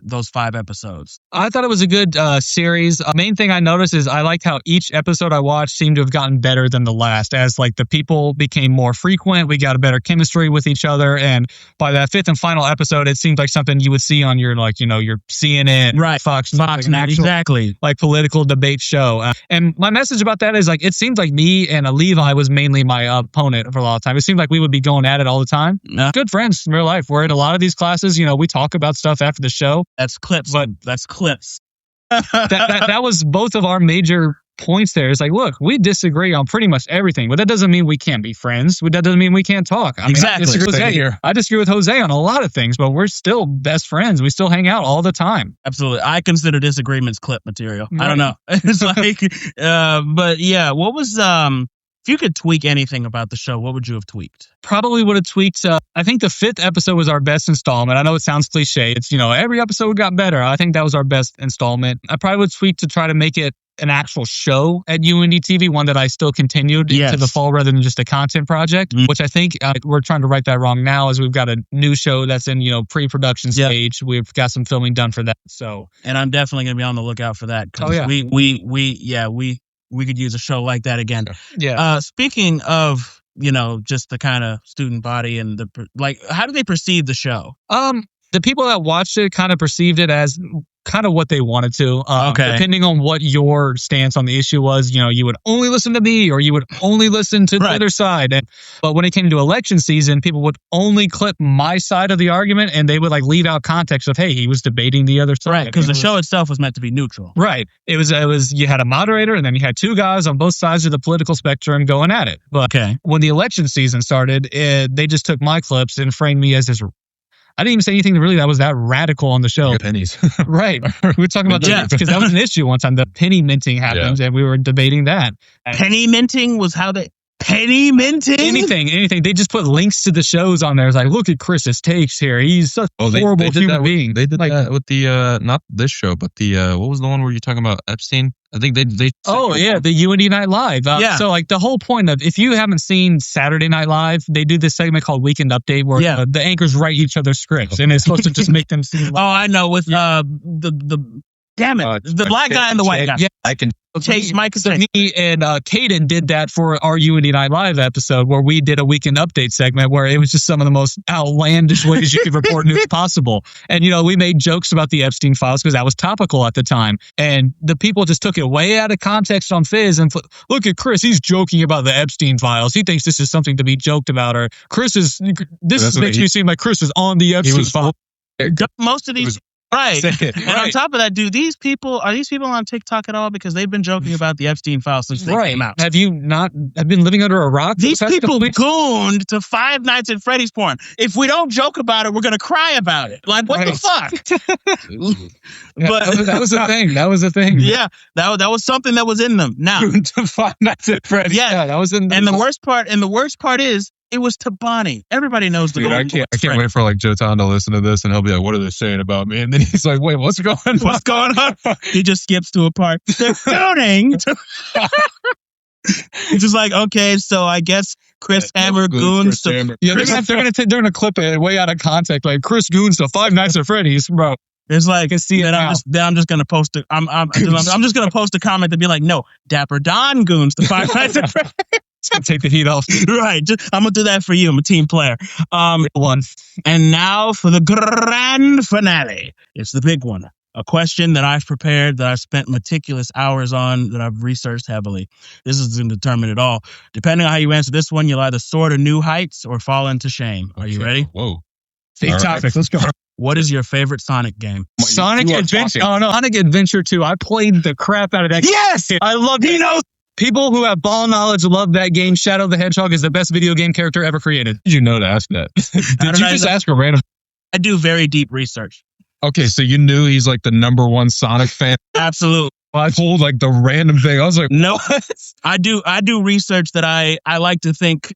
those 5 episodes? I thought it was a good series. Main thing I noticed is I liked how each episode I watched seemed to have gotten better than the last. As like the people became more frequent, we got a better chemistry with each other. And by that 5th and final episode, it seemed like something you would see on your your CNN, Fox, like an actual, exactly, like political debate show. And my message about that is it seems like me and Levi was mainly my opponent for a lot of time. It seemed like we would be going at it all the time. Good friends in real life. We're in a lot of these classes. We talk about stuff after the show. That's clips. But that's clips. that was both of our major points there. It's like, look, we disagree on pretty much everything, but that doesn't mean we can't be friends. That doesn't mean we can't talk. Exactly. I disagree with Jose on a lot of things, but we're still best friends. We still hang out all the time. Absolutely. I consider disagreements clip material. Right. I don't know. It's but yeah, what was, if you could tweak anything about the show, what would you have tweaked? Probably would have tweaked. I think the 5th episode was our best installment. I know it sounds cliche. It's, every episode got better. I think that was our best installment. I probably would tweak to try to make it an actual show at UND TV, one that I still continued into the fall rather than just a content project, which I think we're trying to right that wrong now as we've got a new show that's in, pre-production stage. We've got some filming done for that. So, and I'm definitely going to be on the lookout for that. We could use a show like that again. Yeah. Speaking of, just the kind of student body and how do they perceive the show? The people that watched it kind of perceived it as kind of what they wanted to. Depending on what your stance on the issue was, you would only listen to me or you would only listen to the other side. But when it came to election season, people would only clip my side of the argument and they would leave out context of, hey, he was debating the other side. Right, because the show itself was meant to be neutral. Right. It was you had a moderator and then you had 2 guys on both sides of the political spectrum going at it. But when the election season started, they just took my clips and framed me as this. I didn't even say anything really that was that radical on the show. Pennies. Right. We were talking about that because that was an issue one time. The penny minting happened and we were debating that. Penny minting was how they... Penny minting? Anything. They just put links to the shows on there. It's like, look at Chris's takes here. He's such a horrible human being. They did that with the, not this show, but the, what was the one where you're talking about Epstein? I think they the UND Night Live. So the whole point of, if you haven't seen Saturday Night Live, they do this segment called Weekend Update where the anchors write each other's scripts and it's supposed to just make them seem. Oh, I know. With the damn it, the black guy and the white guy. Yeah, I can. Me and Caden did that for our UND Night Live episode where we did a Weekend Update segment where it was just some of the most outlandish ways you could report news possible. And, we made jokes about the Epstein files because that was topical at the time. And the people just took it way out of context on Fizz and look at Chris, he's joking about the Epstein files. He thinks this is something to be joked about, or this makes me seem like Chris is on the Epstein files. Most of these... Right. And on top of that, are these people on TikTok at all? Because they've been joking about the Epstein files since they came out. Have you not been living under a rock? These people gooned to Five Nights at Freddy's porn. If we don't joke about it, we're going to cry about it. Like, what the fuck? But that was a thing. That was a thing. Yeah. That was something that was in them. Now, to Five Nights at Freddy's. Yeah, that was in them. And the worst part is, It was Tabani. Everybody knows the Golden Boy. I can't wait for like Jotan to listen to this and he'll be like, what are they saying about me? And then he's like, wait, what's going on? What's going on? He just skips to a part. They're shooting. He's just like, okay, so I guess Chris Hammer goons. Yeah, they're gonna clip it way out of context, like Chris goons to Five Nights at Freddy's, bro. It's like, I'm just gonna post it. I'm just gonna post a comment to be like, no, Dapper Don goons to Five Nights at Freddy's. Take the heat off. Right. I'm going to do that for you. I'm a team player. One. And now for the grand finale. It's the big one. A question that I've prepared, that I've spent meticulous hours on, that I've researched heavily. This is going to determine it all. Depending on how you answer this one, you'll either soar to new heights or fall into shame. Are you ready? Whoa. Big topic. Let's go. What is your favorite Sonic game? Sonic Adventure. Oh, no. Sonic Adventure 2. I played the crap out of that. Yes! I love it. People who have ball knowledge love that game. Shadow the Hedgehog is the best video game character ever created. Did you know to ask that? Did you just ask a random? I do very deep research. Okay, so you knew he's like the #1 Sonic fan? Absolutely. I told like the random thing. I was like, no, I do research that I like to think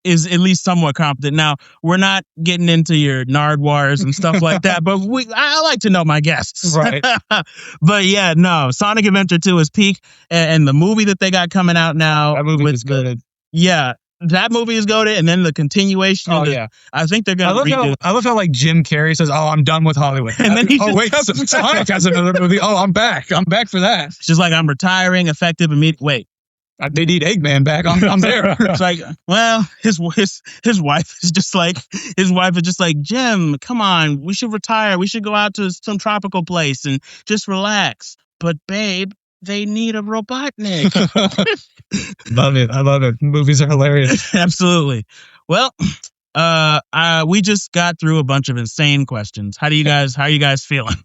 is at least somewhat competent. Now, we're not getting into your Nardwars and stuff like that, but I like to know my guests. Right. But yeah, no, Sonic Adventure 2 is peak, and the movie that they got coming out now. That movie is good. Yeah. That movie is goated, and then the continuation. Yeah. I think they're going to redo. I love how like Jim Carrey says, "Oh, I'm done with Hollywood," and then Sonic has another movie. Oh, I'm back. I'm back for that. It's just like I'm retiring, effective, immediate. Wait, they need Eggman back. I'm there. It's like, well, his wife is just like, Jim, come on, we should retire. We should go out to some tropical place and just relax. But babe, they need a Robotnik. Love it. I love it. Movies are hilarious. Absolutely. Well, we just got through a bunch of insane questions. How are you guys feeling?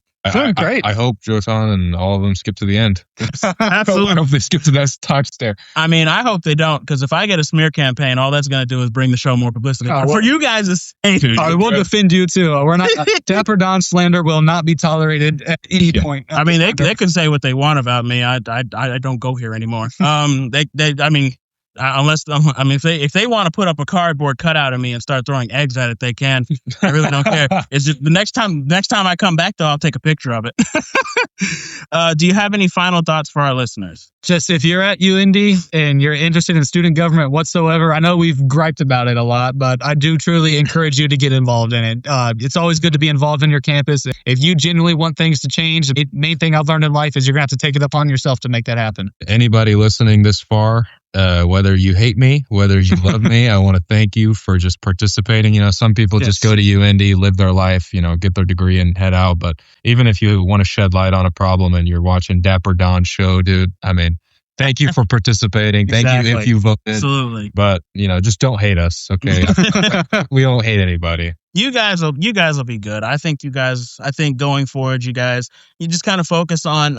Great. I hope Jotan and all of them skip to the end. Absolutely. I hope they skip to that time stare. I mean, I hope they don't, because if I get a smear campaign, all that's going to do is bring the show more publicity. For you guys, it's I will defend you too. We're not Dapper Don slander will not be tolerated at any point. I mean, they can say what they want about me. I don't go here anymore. If they want to put up a cardboard cutout of me and start throwing eggs at it, they can. I really don't care. It's just the next time I come back, though, I'll take a picture of it. Do you have any final thoughts for our listeners? Just if you're at UND and you're interested in student government whatsoever, I know we've griped about it a lot, but I do truly encourage you to get involved in it. It's always good to be involved in your campus. If you genuinely want things to change, the main thing I've learned in life is you're going to have to take it upon yourself to make that happen. Anybody listening this far, whether you hate me, whether you love me, I want to thank you for just participating. Some people just go to UND, live their life, get their degree and head out. But even if you want to shed light on a problem and you're watching Dapper Don's show, dude, I mean, thank you for participating. Thank you if you voted. Absolutely. But, just don't hate us, okay? We don't hate anybody. You guys will be good. I think going forward, you just kind of focus on,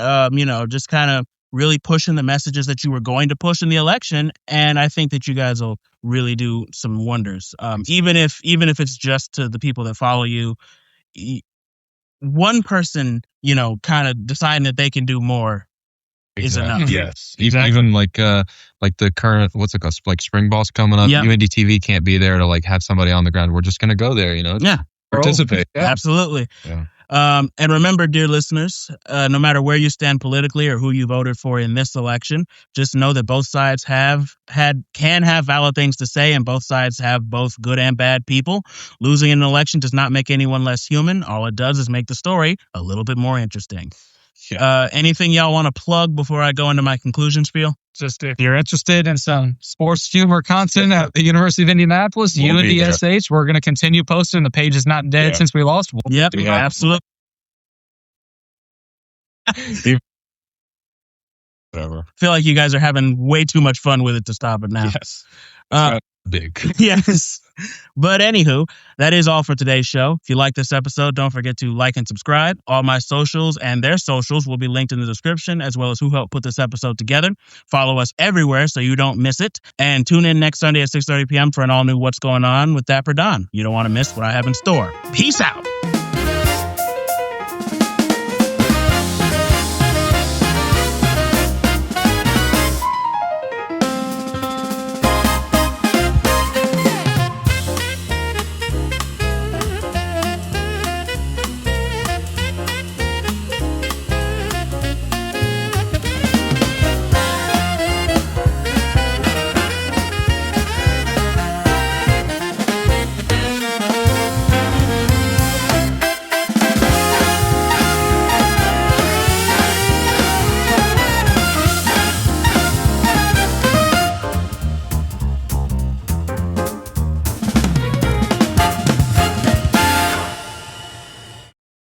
just kind of really pushing the messages that you were going to push in the election. And I think that you guys will really do some wonders. Even if it's just to the people that follow you, one person, kind of deciding that they can do more is enough. Yes. Exactly. Even like the current, what's it called? Like spring ball's coming up. Yep. UND TV can't be there to like have somebody on the ground. We're just going to go there, Yeah. Participate. Yeah. Absolutely. Yeah. And remember, dear listeners, no matter where you stand politically or who you voted for in this election, just know that both sides can have valid things to say, and both sides have both good and bad people. Losing an election does not make anyone less human. All it does is make the story a little bit more interesting. Yeah. Anything y'all want to plug before I go into my conclusion spiel? Just if you're interested in some sports humor content at the University of Indianapolis, UNDSH, we're going to continue posting. The page is not dead since we lost one. Yep, absolutely. Whatever. I feel like you guys are having way too much fun with it to stop it now. Yes. Big. Yes. But anywho, that is all for today's show. If you like this episode, don't forget to like and subscribe. All my socials and their socials will be linked in the description, as well as who helped put this episode together. Follow us everywhere so you don't miss it. And tune in next Sunday at 6:30 p.m. for an all-new What's Going On with Dapper Don. You don't want to miss what I have in store. Peace out.